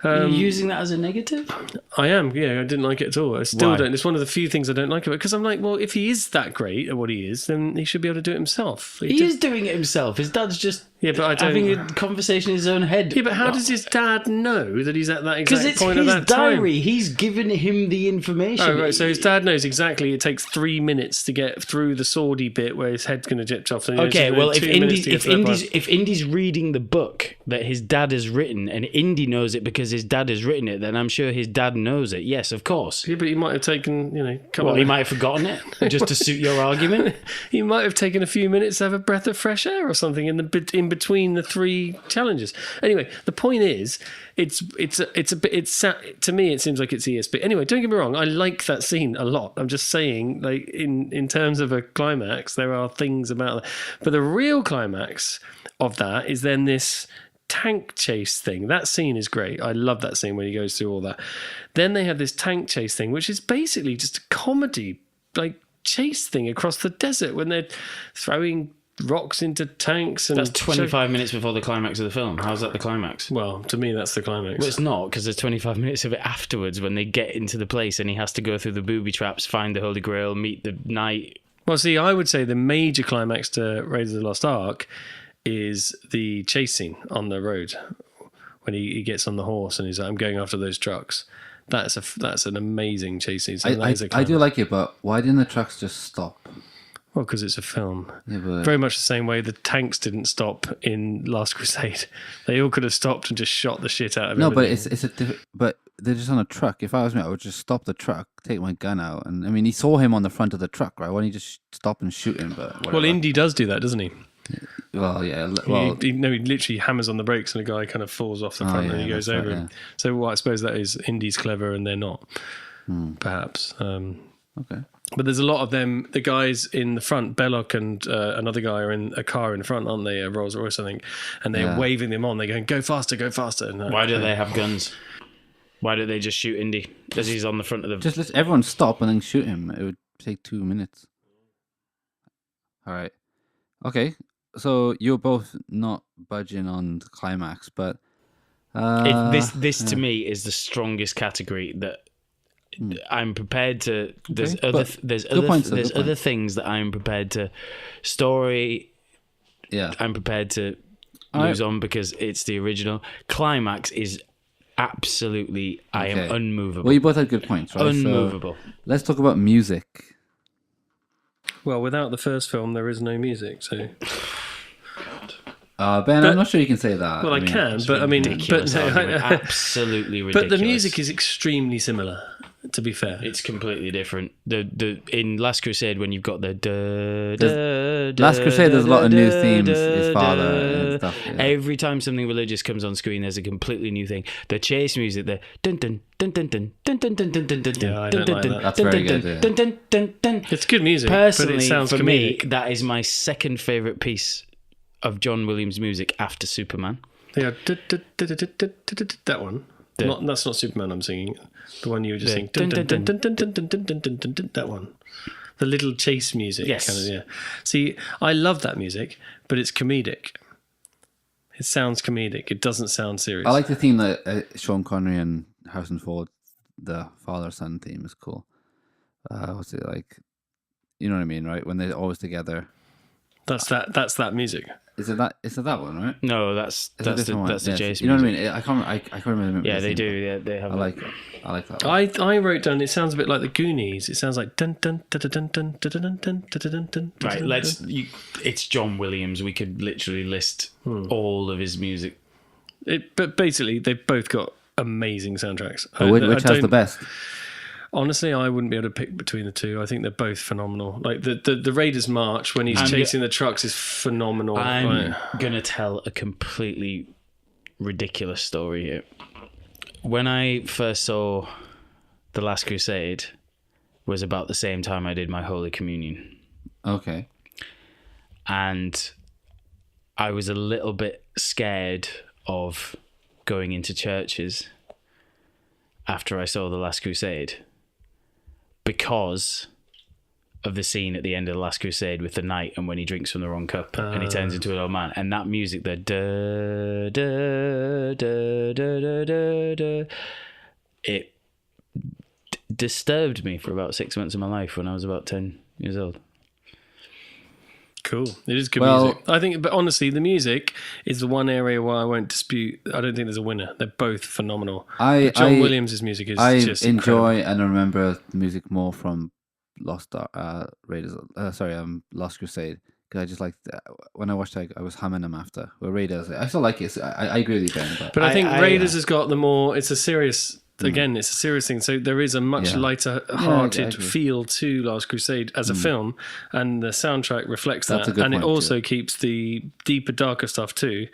Are you using that as a negative? I am, yeah. I didn't like it at all. I still Why? don't. It's one of the few things I don't like about it because I'm like, well, if he is that great at what he is, then he should be able to do it himself. He is doing it himself. His dad's just but I don't. having a conversation in his own head. Yeah, but how does his dad know that he's at that Because exact it's point his at that time? diary. He's given him the information. Oh, right. So his dad knows exactly. It takes 3 minutes to get through the swordy bit where his head's going to dip off. Okay, well, if 2 minutes to get to that part. if Indy's reading the book that his dad has written, and Indy knows it because his dad has written it, then I'm sure his dad knows it. Yes, of course. Yeah, but he might have taken, He might have forgotten it just to suit your argument. He might have taken a few minutes to have a breath of fresh air or something in between the 3 challenges. Anyway, the point is, to me it seems like it's ESP. Anyway, don't get me wrong, I like that scene a lot. I'm just saying, like in terms of a climax, there are things about that. But the real climax of that is then this tank chase thing. That scene is great. I love that scene when he goes through all that. Then they have this tank chase thing, which is basically just a comedy, like chase thing across the desert when they're throwing rocks into tanks. And That's 25 minutes before the climax of the film. How's that the climax? Well, to me, that's the climax. Well, it's not, because there's 25 minutes of it afterwards when they get into the place and he has to go through the booby traps, find the Holy Grail, meet the knight. Well, see, I would say the major climax to Raiders of the Lost Ark is the chase scene on the road when he gets on the horse and he's like, I'm going after those trucks. That's an amazing chase scene. So I do like it, but why didn't the trucks just stop? Well, because it's a film. Yeah, but Very much the same way the tanks didn't stop in Last Crusade. They all could have stopped and just shot the shit out of no, but everything. but they're just on a truck. If I was me, I would just stop the truck, take my gun out, and I mean, he saw him on the front of the truck, right? Why don't you just stop and shoot him? But whatever. Well, Indy does do that, doesn't he? Well, yeah. Well, he literally hammers on the brakes and a guy kind of falls off the front and he goes over him. Yeah. So I suppose that is Indy's clever and they're not, perhaps. Okay. But there's a lot of them. The guys in the front, Belloc and another guy are in a car in front, aren't they? A Rolls Royce, I think. And they're waving them on. They're going, go faster, go faster. And Why do they have guns? Why don't they just shoot Indy as he's on the front of the... Just let everyone stop and then shoot him. It would take 2 minutes. All right. Okay. So you're both not budging on the climax, but... This to me is the strongest category that I'm prepared to. There's other things that I'm prepared to. Story. Yeah. I'm prepared to lose on because it's the original. Climax is absolutely. I am unmovable. Well, you both had good points, right? Unmovable. So let's talk about music. Well, without the first film, there is no music, so... Ben, I'm not sure you can say that. Well, I can, but I mean... Absolutely ridiculous. But the music is extremely similar, to be fair. It's completely different. In Last Crusade, when you've got the... Last Crusade, there's a lot of new themes. His father and stuff. Yeah. Every time something religious comes on screen, there's a completely new thing. The chase music, the dun dun dun dun dun dun dun dun dun dun dun Yeah, I don't like that. That's very good. Yeah. dun dun dun dun. It's good music, Personally, but it sounds for comedic. me, that is my second favourite piece of John Williams' music after Superman. Yeah, that one. That's not Superman I'm singing. The one you were just singing. That one. The little chase music. Yes. Kind of, yeah. See, I love that music, but it's comedic. It sounds comedic. It doesn't sound serious. I like the theme that Sean Connery and Harrison Ford, the father-son theme, is cool. What's it like? You know what I mean, right? When they're always together. That's that music. Is it that one, right? No, that's the chase. You know what I mean? I can't remember. Yeah, the they theme, do. Yeah, they have. I like that one. I wrote down. It sounds a bit like the Goonies. It sounds like dun dun dun dun dun dun dun dun dun dun dun. Right, it's John Williams. We could literally list all of his music. But basically, they've both got amazing soundtracks. Which has the best? Honestly, I wouldn't be able to pick between the two. I think they're both phenomenal. Like the Raiders March when he's chasing the trucks is phenomenal. I'm gonna tell a completely ridiculous story here. When I first saw The Last Crusade, was about the same time I did my Holy Communion. Okay. And I was a little bit scared of going into churches after I saw The Last Crusade, because of the scene at the end of The Last Crusade with the knight and when he drinks from the wrong cup and he turns into an old man. And that music, the da, da, da, da, da, da, da, it disturbed me for about 6 months of my life when I was about 10 years old. Cool. It is good music. I think, but honestly, the music is the one area where I won't dispute. I don't think there's a winner. They're both phenomenal. John Williams' music is just enjoy incredible. and remember the music more from Lost Crusade. Because I just like when I watched it, I was humming them after. Well, Raiders, I still like it. I agree with you, Ben. But I think Raiders has got the more. It's a serious. Again, it's a serious thing. So there is a much lighter-hearted feel to Last Crusade as a film, and the soundtrack reflects that. And it also keeps the deeper, darker stuff too.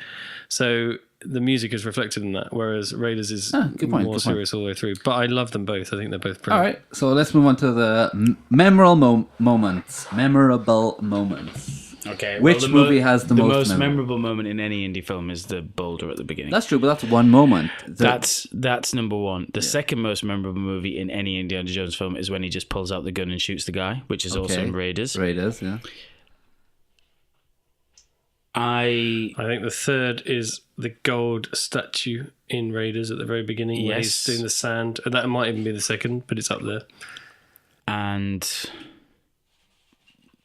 So the music is reflected in that, whereas Raiders is more serious all the way through. But I love them both. I think they're both brilliant. All right, so let's move on to the memorable moments. Okay. Which movie has the most memorable moment in any indie film is the boulder at the beginning. That's true, but that's one moment. That's number one. The second most memorable movie in any Indiana Jones film is when he just pulls out the gun and shoots the guy, which is also in Raiders. Raiders, yeah. I think the third is the gold statue in Raiders at the very beginning where he's doing the sand. And that might even be the second, but it's up there. And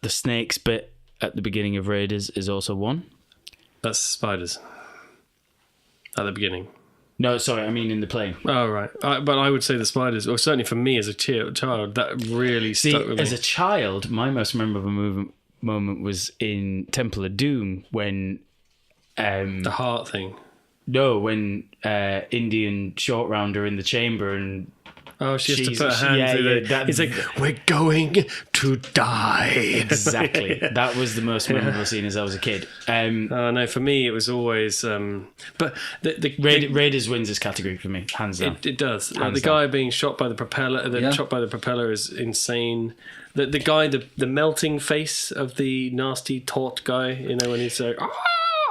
the snakes bit at the beginning of Raiders is also one. That's spiders. At the beginning. No, sorry, I mean in the plane. Oh, right. But I would say the spiders, or certainly for me as a child, that really stuck with me. As a child, my most memorable moment was in Temple of Doom when... the heart thing. No, when Indian short rounder in the chamber and... Oh, she has to put her hand through it's like, we're going to die. Exactly. That was the most memorable scene as I was a kid. No, for me, it was always... but Raiders wins this category for me, hands down. It does. The guy being shot by the propeller, shot by the propeller is insane. The guy, the melting face of the nasty taut guy, when he's like...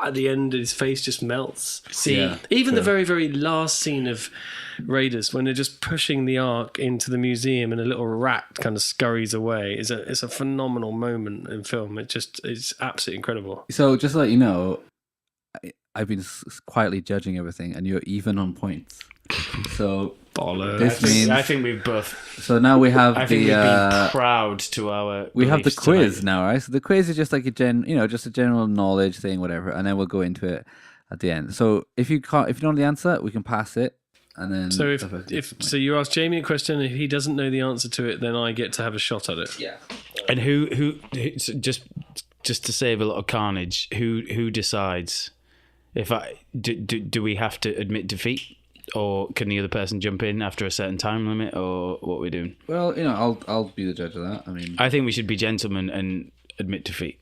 at the end, his face just melts. The very, very last scene of Raiders, when they're just pushing the Ark into the museum and a little rat kind of scurries away, it's a phenomenal moment in film. It's absolutely incredible. So just to let you know, I've been quietly judging everything, and you're even on points. So bollocks. I think we've both. So now we have we've been proud to our. We have the quiz tonight. now, right? So the quiz is just like just a general knowledge thing, whatever, and then we'll go into it at the end. So if you don't know the answer, we can pass it, and then. So if you ask Jamie a question, if he doesn't know the answer to it, then I get to have a shot at it. Yeah. And who just to save a lot of carnage, who decides if do we have to admit defeat? Or can the other person jump in after a certain time limit, or what we're doing? Well, I'll be the judge of that. I think we should be gentlemen and admit defeat.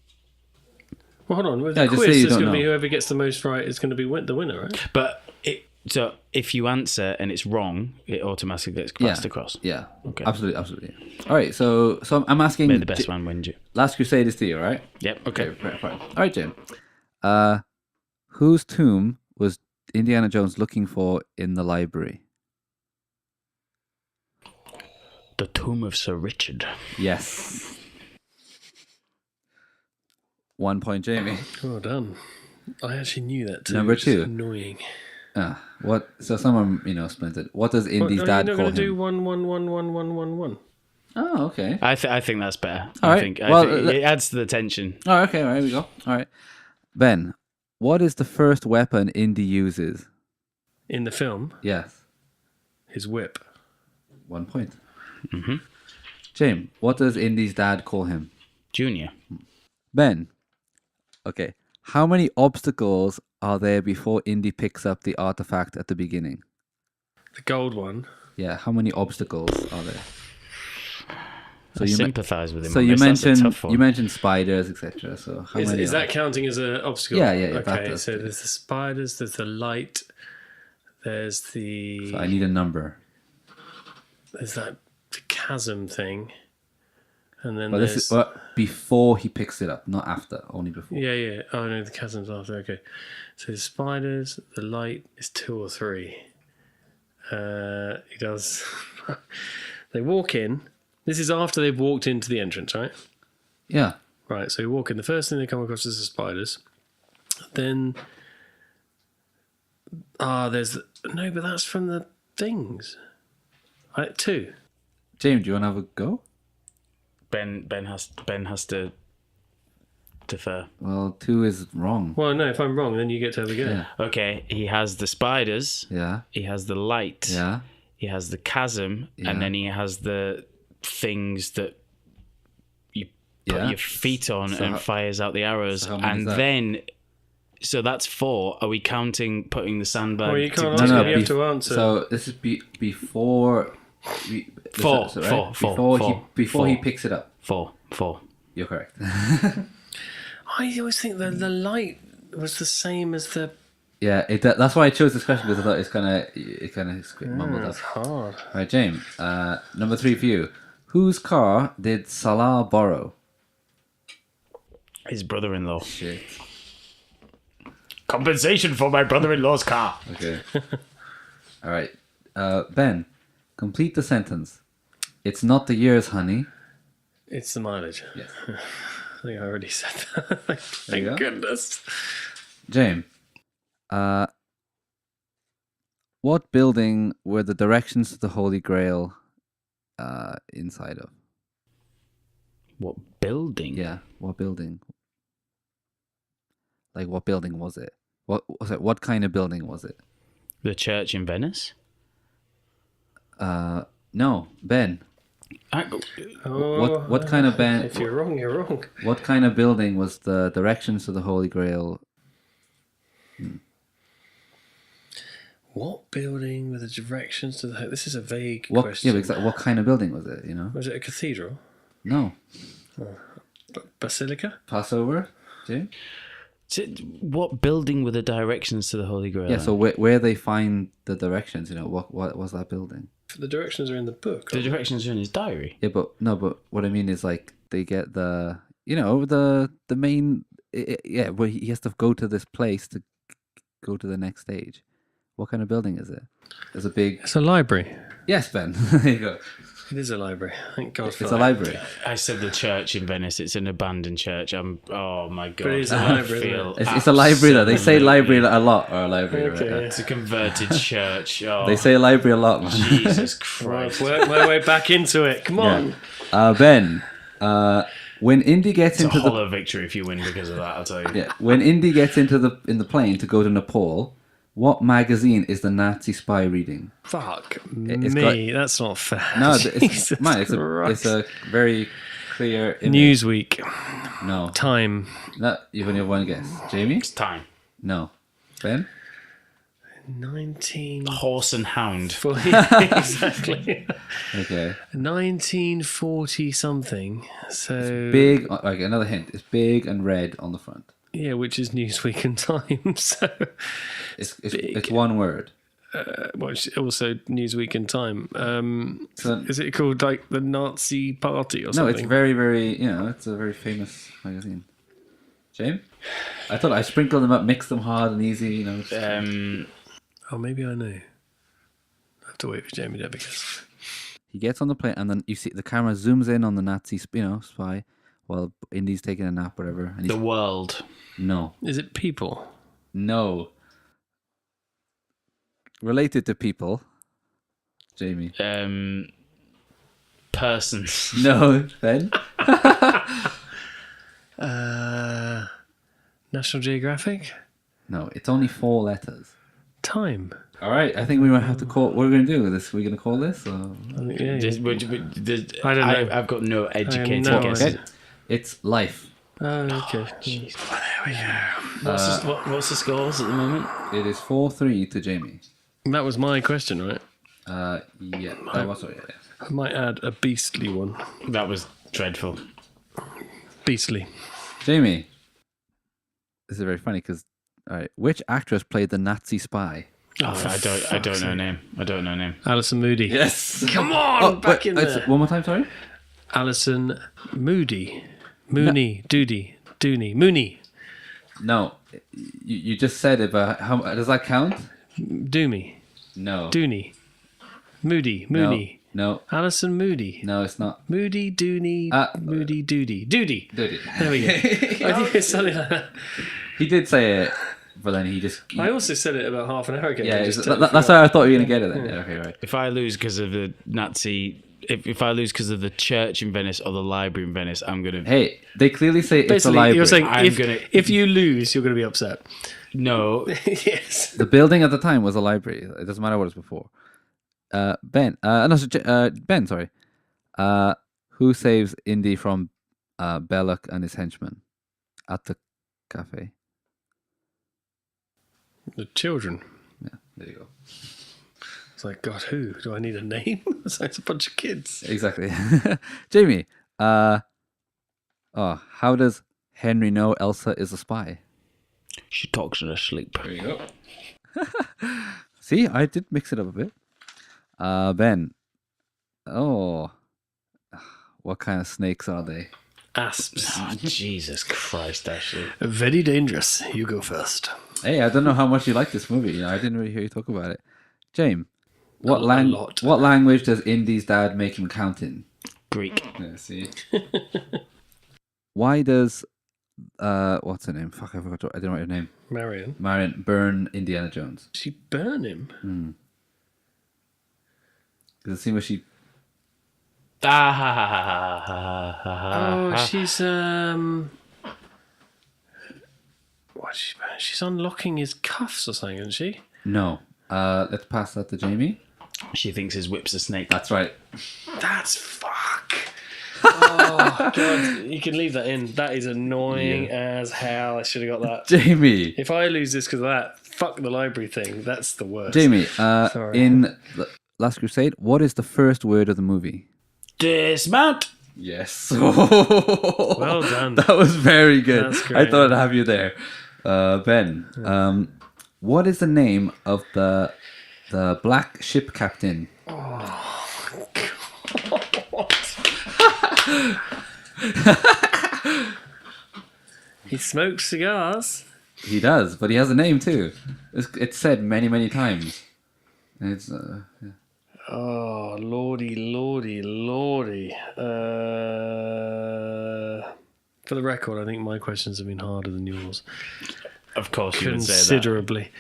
Well, hold on. With the quiz, it's going to be whoever gets the most right is going to be the winner, right? But so if you answer and it's wrong, it automatically gets passed across. Yeah. Okay. Absolutely. All right. So I'm asking. May the best man win you. Last Crusade is to you, right? Yep. Okay. Right. All right, Jim. Whose tomb was Indiana Jones looking for in the library? The tomb of Sir Richard. Yes. 1 point, Jamie. Well done. I actually knew that too. Number 2. Annoying. What? So someone splintered. What does Indy's dad call him? You're not going to do 1 1 1 1 1 1 1. Oh, okay. I think that's better. All right. I think it adds to the tension. Oh, okay. All right, here we go. All right. Ben, what is the first weapon Indy uses? In the film? Yes. His whip. 1 point. Mm-hmm. James, what does Indy's dad call him? Junior. Ben, okay. How many obstacles are there before Indy picks up the artifact at the beginning? The gold one? Yeah, how many obstacles are there? So you sympathise with him. So you mentioned spiders, etc. So how many? Is that counting as an obstacle? Yeah. Okay, so there's the spiders, there's the light, there's the. So I need a number. There's that chasm thing, and then this is before he picks it up, not after. Only before. Yeah. Oh no, the chasm's after. Okay, so the spiders, the light is 2 or 3. He does. They walk in. This is after they've walked into the entrance, right? Yeah. Right, so you walk in. The first thing they come across is the spiders. Then... there's... No, but that's from the things. Right, 2. James, do you want to have a go? Ben has to defer. Well, 2 is wrong. Well, no, if I'm wrong, then you get to have a go. Yeah. Okay, he has the spiders. Yeah. He has the light. Yeah. He has the chasm, Yeah. and then he has the things that you put Yeah. your feet on So and how- fires out the arrows. so how many is And that? then, so that's 4. Are we counting putting the sandbag? Well, you can't to- answer. No, You have to answer. So this is before... Four, so, four, four, before four, before he four. picks it up. 4. You're correct. I always think that the light was the same as the... Yeah, that's why I chose this question, because I thought it kind of mumbled up. It's hard. Right, James. Number 3 for you. Whose car did Salah borrow? His brother-in-law. Shit. Compensation for my brother-in-law's car. Okay. All right. Ben, complete the sentence. It's not the years, honey. It's the mileage. Yes. I think I already said that. you Thank go. goodness. James, what building were the directions to the Holy Grail inside of? What building? Yeah, what building? Like, what building was it? What kind of building was it? The church in Venice? No, Ben. Oh, What kind of band? If you're wrong, you're wrong. What kind of building was the directions to the Holy Grail? What building with the directions to the... This is a vague What? question. Yeah, but exactly. What kind of building was it? You know? Was it a cathedral? No. Basilica? Passover, James. What building were the directions to the Holy Grail? Yeah. So where they find the directions? You know, what was that building? The directions are in the book. The directions are in his diary. Yeah, but what I mean is, like, they get the the main where he has to go to this place to go to the next stage. What kind of building is it? There's a big... It's a library. Yes, Ben. There you go. It is a library. Thank God for It's that. a library. I said the church in Venice. It's an abandoned church. Oh my god! But it's a I library, feel isn't It's a library though. They say absolutely- library a lot, or a library. Okay, right? yeah. It's a converted church. Oh, They say library a lot, man. Jesus Right, Christ! work my way back into it. Come on. Ben, when Indy gets It's a into the hollow victory if you win because of that. I'll tell you. when Indy gets into in the plane to go to Nepal, what magazine is the Nazi spy reading? Fuck It's me. That's not fair. No, Jesus it's a very clear image. Newsweek. No, Time. no, you've only have one guess. Jamie? It's time. No. Ben? 19... Horse and hound. exactly. Okay. 1940 something. So Big. Like, another hint. It's big and red on the front. yeah, which is Newsweek and Time. So It's one word. well, it's also Newsweek and Time. So, Is it called like the Nazi Party or no, something? it's very, very. It's a very famous magazine. James? I thought I sprinkled them up, mixed them hard and easy. Oh, maybe I know. I have to wait for Jamie to because He gets on the plane, and then you see the camera zooms in on the Nazi, spy, while Indy's taking a nap, whatever. And The world. no, is it people? no. Related to people, Jamie. Persons. No, Ben. National Geographic? No, it's only 4 letters. Time. All right, I think we might have to call. What are we going to do with this? We're going to call this. Or... Yeah, I don't know. I've got no educated no guesses. idea. It's life. Oh, okay. Well, there we go. What's the scores at the moment? It is 4-3 to Jamie. That was my question, right? Yeah. Oh, well, sorry, yeah. I might add a beastly one. That was dreadful. Beastly. Jamie. This is very funny because, all right, which actress played the Nazi spy? I don't know name. I don't know name. Alison Moody. Yes. Come on, back in there. One more time, sorry. Alison Moody. Mooney. Mooney. No, you just said it, but how does that count? Doomy. No. Dooney. Moody. No. Mooney. No. Alison Moody. No, it's not. Moody Dooney. Moody Doody. Doody. Dude. There we go. I think it's something like that. He did say it, but then he just. I also said it about half an hour ago. Yeah, that's why I thought you were going to get it then. Yeah, okay, right. If I lose because of the Nazi, if I lose because of the church in Venice or the library in Venice, I'm gonna. Hey, they clearly say it's a Basically, library. you're saying if you lose, you're going to be upset. No, Yes. The building at the time was a library. It doesn't matter what it was before. Ben. Ben, sorry. Who saves Indy from Belloc and his henchmen at the cafe? The children. Yeah, there you go. It's like, God, who? Do I need a name? It's like a bunch of kids. Exactly. Jamie. How does Henry know Elsa is a spy? she talks in her sleep. There you go. See, I did mix it up a bit. Ben. Oh. What kind of snakes are they? Asps. Oh, Jesus Christ, Ashley. Very dangerous. You go first. Hey, I don't know how much you like this movie. You know, I didn't really hear you talk about it. James, what lot. What language does Indy's dad make him count in? Greek. Yeah, see. Why does what's her name? Fuck, I forgot. I didn't write her name. Marion burn Indiana Jones. She burn him. Does it seem where she? Oh, she's what? She's unlocking his cuffs or something, isn't she? No. Let's pass that to Jamie. She thinks his whip's a snake. That's right. That's fuck. Oh God! You can leave that in. That is annoying as hell. I should have got that. Jamie. If I lose this because of that, fuck the library thing. That's the worst. Jamie. Sorry. In Last Crusade, what is the first word of the movie? Dismount. Yes. Well done. That was very good. That's great. I thought I'd have you there. Ben, what is the name of the black ship captain? He smokes cigars. He does, but he has a name too. It's said many, many times. And it's yeah. Oh, lordy. For the record, I think my questions have been harder than yours. Of course, you would say that. Considerably.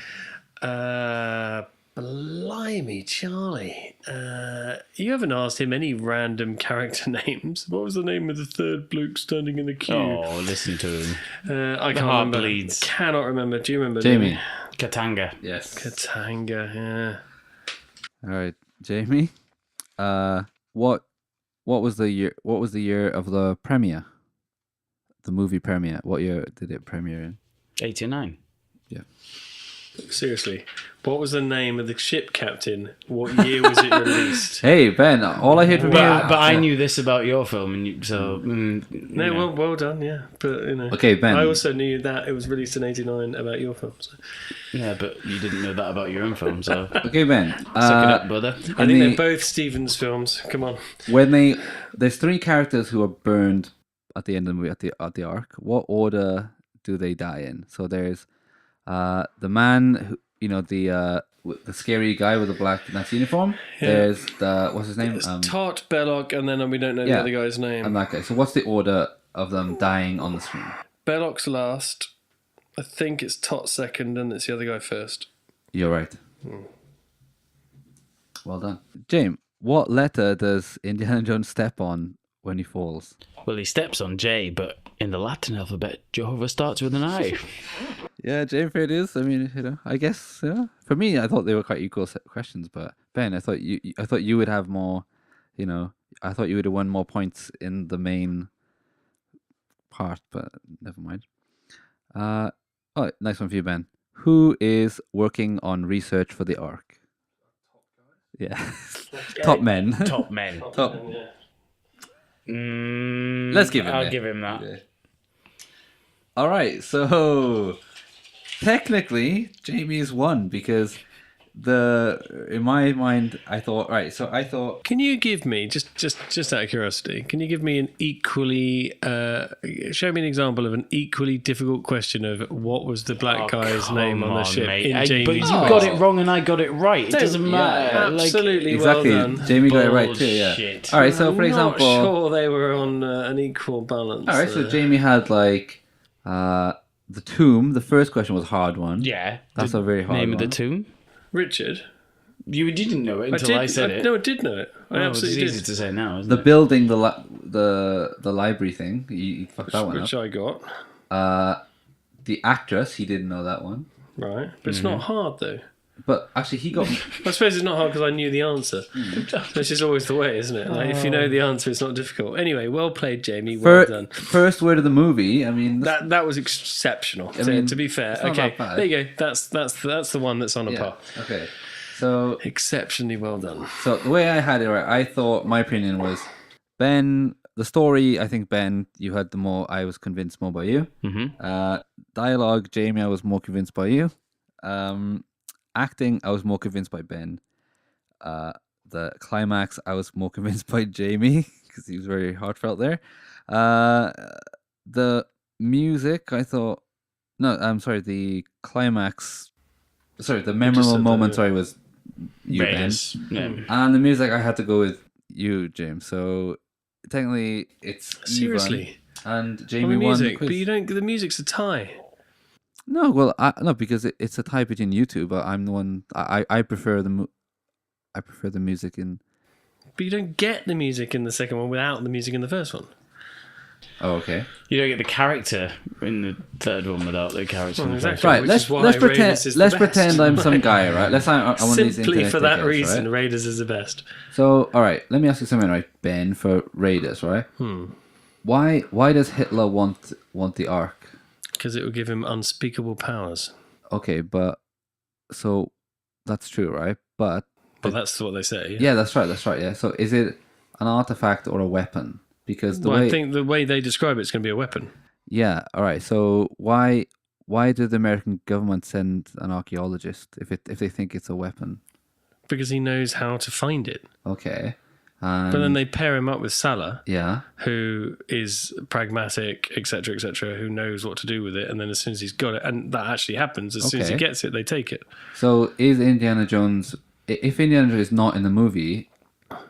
Blimey, Charlie. You haven't asked him any random character names. What was the name of the third bloke standing in the queue? Oh, listen to him. I can't heart remember. bleeds. Cannot remember. Do you remember? Jamie. Katanga. Yes. Katanga, yeah. All right, Jamie. What was the year? What was the year of the premiere? The movie premiere. What year did it premiere in? 89. Yeah. Seriously. What was the name of the ship captain? What year was it released? Hey Ben, all I heard from you. But I knew this about your film, and Well done, yeah. But Okay, Ben. I also knew that it was released in '89 about your film. So. yeah, but you didn't know that about your own film, so Okay, Ben. suck it up, brother. I think they're both Stevens films. Come on. There's three characters who are burned at the end of the movie at the arc. What order do they die in? So there's the man who, the scary guy with the black Nazi uniform. Yeah. There's what's his name? Tot, Belloc, and then we don't know the other guy's name. And that guy. So what's the order of them dying on the screen? Belloc's last. I think it's Tot second, and it's the other guy first. You're right. Well done, James. What letter does Indiana Jones step on when he falls? Well, he steps on J, but in the Latin alphabet, Jehovah starts with an I. Yeah, James, it is. I mean, I guess. Yeah. For me, I thought they were quite equal questions, but Ben, I thought you would have more. I thought you would have won more points in the main part, but never mind. Oh, nice one for you, Ben. Who is working on research for the Ark? Yeah, top men. Top men. Top. Yeah. Let's give him. I'll give him that. Yeah. All right, so technically Jamie's won because in my mind, I thought, right. So I thought, Can you give me just out of curiosity? Can you give me an equally show me an example of an equally difficult question of what was the black guy's name on the ship mate. in Jamie's? But you got it wrong and I got it right. It doesn't matter. Absolutely, exactly. well done. Jamie got it right too. Yeah. Bullshit. All right. So for I'm example, not sure they were on an equal balance. all right. So Jamie had like the tomb. The first question was a hard one. Yeah. That's a very hard name one. of the tomb. Richard. You didn't know it until I said it. No, I did know it. I absolutely it's easy did. to say now, isn't The it? building, the library thing. You fucked that one up. Which I got. The actress, he didn't know that one. Right, but it's not hard though. But actually, he got. I suppose it's not hard because I knew the answer. Which is always the way, isn't it? Like, if you know the answer, it's not difficult. Anyway, well played, Jamie. Well done. First word of the movie. I mean, That was exceptional. mean, to be fair, it's not okay, that bad. there you go. That's the one that's on a yeah. par. Okay. So Exceptionally well done. the way I had it right, I thought my opinion was Ben. The story, I think Ben, you had the more. I was convinced more by you. Mm-hmm. Dialogue, Jamie, I was more convinced by you. Acting, I was more convinced by Ben. The climax, I was more convinced by Jamie because he was very heartfelt there. The music, I thought. No, I'm sorry. The climax. Sorry, the memorable said moment. that, Sorry, was you, Ben. Yeah. And the music, I had to go with you, James. So technically, it's Seriously. even. And On Jamie the won the music, quiz. but you don't. The music's a tie. No, well, no, because it's a tie between you two. But I'm the one. I prefer I prefer the music in. But you don't get the music in the second one without the music in the first one. Oh, okay. You don't get the character in the third one without the character in the first exactly. one. Right. Which Let's is why let's pretend Raiders is the let's best. pretend I'm some guy, right? Let's I one of these Simply internet for that dickheads, reason, right? Raiders is the best. So, all right. Let me ask you something, right, Ben? For Raiders, right? Why does Hitler want the Ark? Because it would give him unspeakable powers. Okay, but so that's true, right? But That's what they say. yeah, that's right. That's right. Yeah. So is it an artifact or a weapon? Because I think the way they describe it's going to be a weapon. Yeah. All right. So why did the American government send an archaeologist if they think it's a weapon? Because he knows how to find it. Okay. But then they pair him up with Salah, Yeah. who is pragmatic, etc., who knows what to do with it. And then as soon as he's got it, and that actually happens, as soon as he Okay. gets it, they take it. So is Indiana Jones? If Indiana Jones is not in the movie,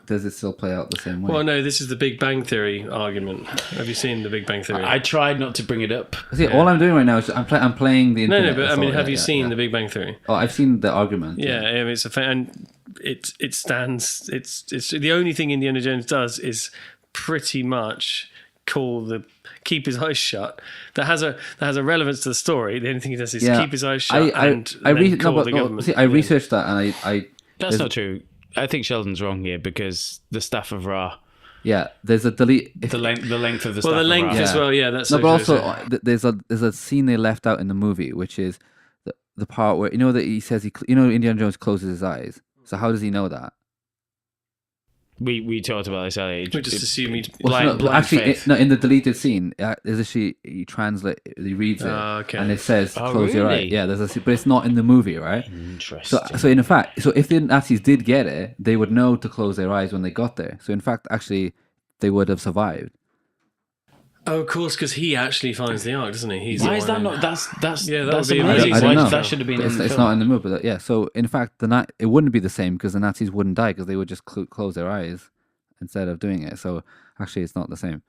does it still play out the same way? Well, no, this is the Big Bang Theory argument. Have you seen the Big Bang Theory? I tried not to bring it up. See, all I'm doing right now is I'm playing the no, internet. but I that's mean, all, have yeah, you yeah, seen yeah. the Big Bang Theory? Oh, I've seen the argument. Yeah, I mean, it's a fan. It stands. It's the only thing Indiana Jones does is pretty much keep his eyes shut. That has a relevance to the story. The only thing he does is keep his eyes shut and call the government. See, I researched that and I That's not true. I think Sheldon's wrong here because the Staff of Ra, yeah, there's a delete. the length of the Staff Well, the of length Ra. as well. Yeah, that's No, so but true, also so- there's a scene they left out in the movie, which is the part where that he says Indiana Jones closes his eyes. So how does he know that? We talked about this earlier. we just assume he. Well, Blind actually, faith. in the deleted scene, he reads it, okay. and it says Oh, close your really? eyes. Yeah, there's but it's not in the movie, right? Interesting. So in fact, if the Nazis did get it, they would know to close their eyes when they got there. So in fact, actually, they would have survived. Oh, of course, because he actually finds the Ark, doesn't he? He's Why the is that one not? That's Yeah, that that's would be amazing. amazing. I don't Why know. that should have been But in the it's film. not in the movie. But yeah. So in fact, it wouldn't be the same because the Nazis wouldn't die because they would just close their eyes instead of doing it. So actually, it's not the same.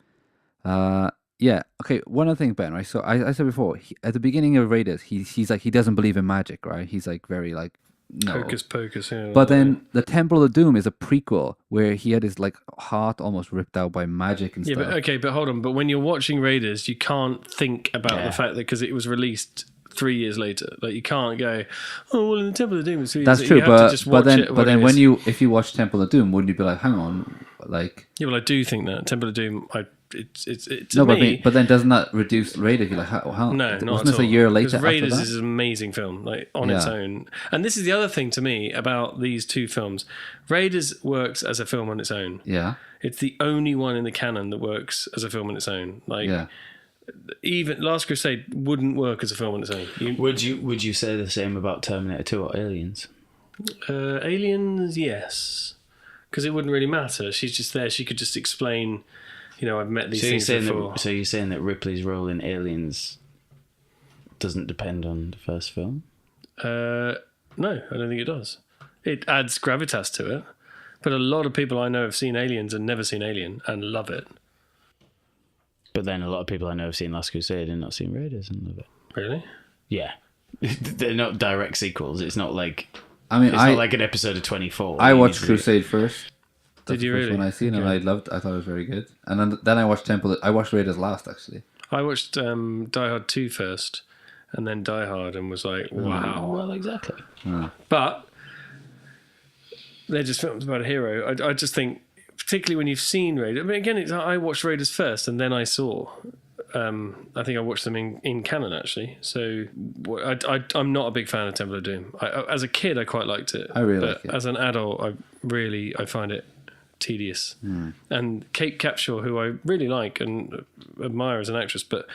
Yeah. Okay. One other thing, Ben. Right. So I said before, at the beginning of Raiders, he's like he doesn't believe in magic. Right. He's like very like no. Hocus pocus. Yeah, But then the Temple of Doom is a prequel where he had his like heart almost ripped out by magic and yeah, stuff. but okay, but hold on. But when you're watching Raiders, you can't think about Yeah. the fact that because it was released 3 years later, like you can't go, oh well, in the Temple of Doom was 3 years That's later. true, You have to just watch it but what then it when is. if you watch Temple of Doom, wouldn't you be like, hang on, like Yeah, well, I do think that Temple of Doom. It's to no, but, me. but then doesn't that reduce Raiders? You're like, how No, not wasn't at this all. a year later? Because After Raiders that? is an amazing film, like on its Yeah. own. And this is the other thing to me about these two films. Raiders works as a film on its own. Yeah, It's the only one in the canon that works as a film on its own. Like yeah. even Last Crusade wouldn't work as a film on its own. Would you say the same about Terminator 2 or Aliens? Aliens, yes. Because it wouldn't really matter. She's just there. She could just explain, I've met these things before. So you're saying that Ripley's role in Aliens doesn't depend on the first film? No, I don't think it does. It adds gravitas to it. But a lot of people I know have seen Aliens and never seen Alien and love it. But then a lot of people I know have seen Last Crusade and not seen Raiders and love it. Really? Yeah. They're not direct sequels. It's not like... it's not like an episode of 24. I watched Crusade first. Did That's you the first really? one I seen, and I thought it was very good. And then I watched Temple. I watched Raiders last, actually. I watched Die Hard 2 first, and then Die Hard, and was like, wow. Well, exactly. But they're just films about a hero. I just think, particularly when you've seen Raiders. I mean, again, I watched Raiders first, and then I saw. I think I watched them in canon, actually. So I'm not a big fan of Temple of Doom. As a kid, I quite liked it. I really like it. As an adult, I find it tedious. And Kate Capshaw, who I really like and admire as an actress, but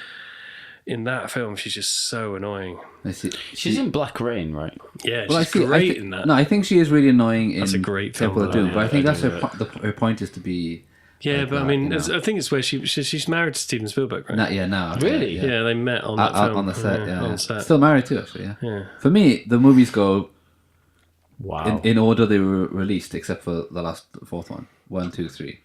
in that film, she's just so annoying. I see. She's in Black Rain, right? Yeah, Well, she's great in that. No, I think she is really annoying in That's a great film, Temple of Doom, but I think I that's her point is to be. Yeah, like but that, I mean, you know. I think it's where she's married to Steven Spielberg, right? Now. Really? Yeah, they met on that film. On the set, yeah. On set. Still married too, actually, Yeah. For me, the movies go Wow. in order they were released, except for the fourth one. 1, 2, 3.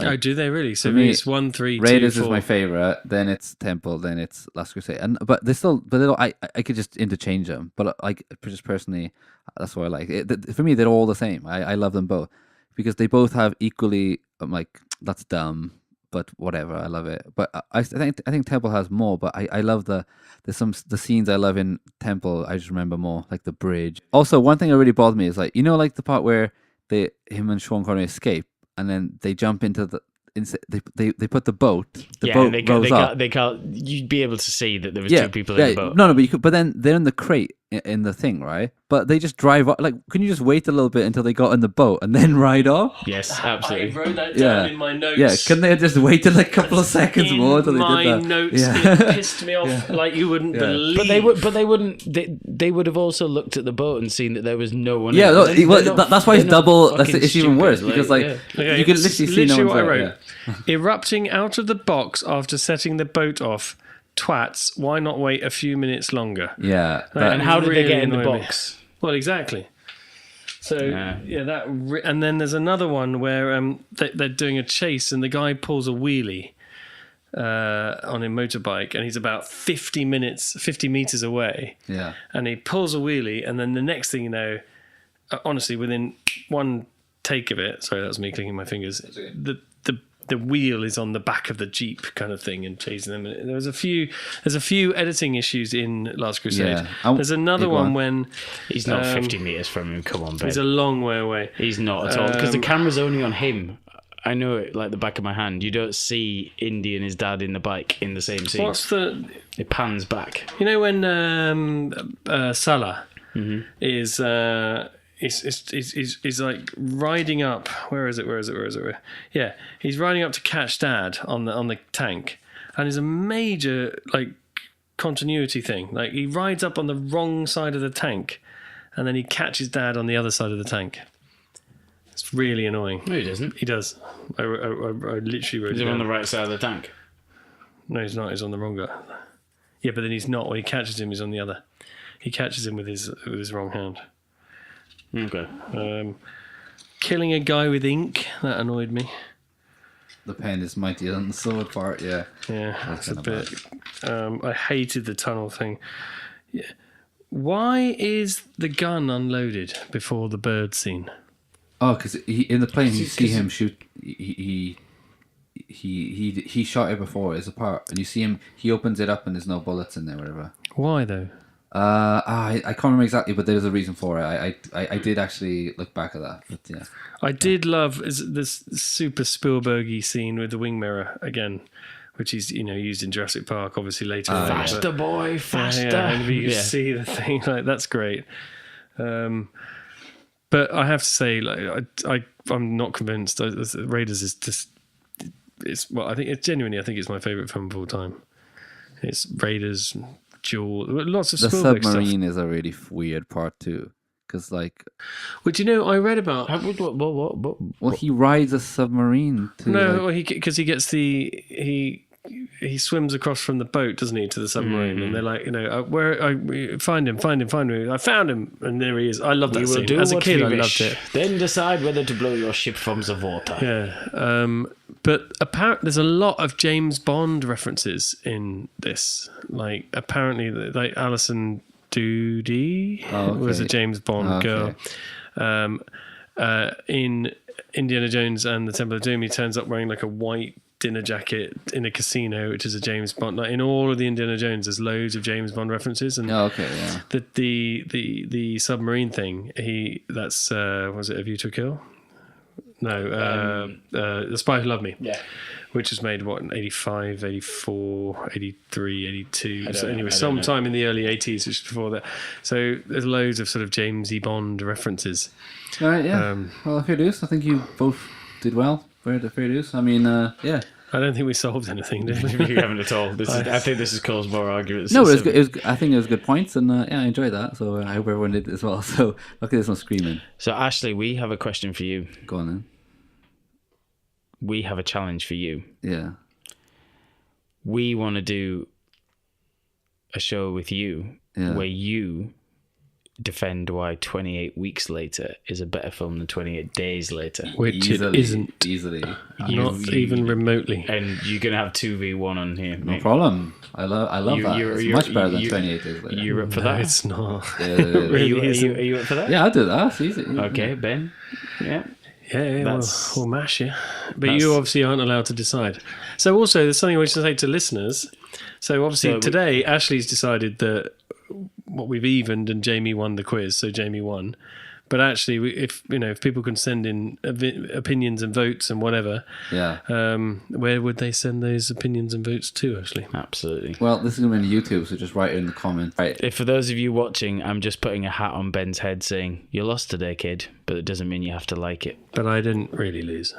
Oh, do they really? So For me, it's 1, 3, 2, Raiders 4. is my favorite. Then it's Temple. Then it's Last Crusade. But they still, I could just interchange them. But like, just personally, that's what I like. For me, they're all the same. I love them both because they both have equally. I'm like, that's dumb, but whatever. I love it. But I think Temple has more. But I love the scenes I love in Temple. I just remember more, like the bridge. Also, one thing that really bothered me is like, like the part where him and Sean Connery escape. And then they jump into they put the boat. The boat rolls up. They can't. You'd be able to see that there was two people in the boat. No, but you could. But then they're in the crate in the thing, right? But they just drive off. Like, can you just wait a little bit until they got in the boat and then ride off? Yes, I absolutely. wrote that down in my notes. Yeah, can they have just waited like a couple of seconds more until they did that? My notes, Yeah. it pissed me off like you wouldn't believe. But they wouldn't. They would have also looked at the boat and seen that there was no one. Yeah, in it. that's why it's double. Fucking It's even worse stupid, because Okay, you can literally see no one's what I there. wrote. Erupting out of the box after setting the boat off. Twats, why not wait a few minutes longer? Yeah. And how did they get in the annoyed me. box? Well, exactly. So and then there's another one where they're doing a chase and the guy pulls a wheelie on a motorbike and he's about 50 meters away. Yeah. And he pulls a wheelie and then the next thing you know, honestly, within one take of it, sorry, that was me clicking my fingers. The wheel is on the back of the Jeep kind of thing and chasing them. And there's a few editing issues in Last Crusade. Yeah. There's another one when He's not 50 meters from him. Come on, babe. he's a long way away. He's not at all because the camera's only on him. I know it like the back of my hand. You don't see Indy and his dad in the bike in the same scene. It pans back. You know when Salah is like riding up. Where is it? Yeah, he's riding up to catch Dad on the tank, and it's a major like continuity thing. Like he rides up on the wrong side of the tank, and then he catches Dad on the other side of the tank. It's really annoying. No, he doesn't. He does. I literally wrote He's it down. on the right side of the tank. No, he's not. He's on the wrong guy. Yeah, but then he's not. When he catches him, he's on the other. He catches him with his wrong hand. Okay. Killing a guy with ink, that annoyed me. The pen is mightier than the sword part. Yeah. Yeah, That's that's a kinda bit. I hated the tunnel thing. Yeah. Why is the gun unloaded before the bird scene? Oh, because in the plane you see him shoot. He shot it before as a part, and you see him. He opens it up, and there's no bullets in there, whatever. Why though? I can't remember exactly, but there's a reason for it. I did actually look back at that, but yeah. I did love this super Spielbergy scene with the wing mirror again, which is used in Jurassic Park, obviously later. Faster, boy, faster. Yeah, and you see the thing like that's great. But I have to say, like, I'm not convinced. Raiders is just I think it's genuinely. I think it's my favorite film of all time. It's Raiders, Jaws, lots of The Spielberg submarine stuff. is a really weird part too, because like, Which I read about. well, he rides a submarine to. No, like, because he gets he swims across from the boat, doesn't he, to the submarine? And they're like, where I find him. I found him, and there he is. I love that scene. As a kid, I loved it. Then decide whether to blow your ship from the water. Yeah, but apparently there's a lot of James Bond references in this. Like apparently, like Alison Doody was a James Bond girl. In Indiana Jones and the Temple of Doom, he turns up wearing like a white dinner jacket in a casino, which is a James Bond. Like in all of the Indiana Jones, there's loads of James Bond references. And the submarine thing, was it A View to a Kill? No, The Spy Who Loved Me. Yeah. Which was made, in 85, 84, 83, 82. So anyway, sometime in the early 80s, which is before that. So there's loads of sort of Jamesy Bond references. All right, yeah. Well, fair dues. I think you both did well. Fair dues. I mean, yeah. I don't think we solved anything, did we? We haven't at all. I think this has caused more arguments. No, it was I think it was good points, and I enjoyed that. So I hope everyone did as well. So look at this one screaming. So Ashley, we have a question for you. Go on then. We have a challenge for you. Yeah. We want to do a show with you where you defend why 28 Weeks Later is a better film than 28 Days Later. Which it isn't. Easily. Not even remotely. And you're going to have 2v1 on here. No problem. I love that. It's much better than 28 Days Later. You're up for that? It's not. Yeah, It really isn't. Are you up for that? Yeah, I'll do that. It's easy. Okay, Ben? Yeah. Yeah, we'll mash you. But you obviously aren't allowed to decide. So also, there's something we should say to listeners. So obviously today, Ashley's decided that we've evened and Jamie won the quiz, so Jamie won. But actually, if people can send in opinions and votes and whatever, where would they send those opinions and votes to, Ashley? Absolutely. Well, this is going to be on YouTube, so just write it in the comments. Right. If for those of you watching, I'm just putting a hat on Ben's head saying, "You lost today, kid," but it doesn't mean you have to like it. But I didn't really lose.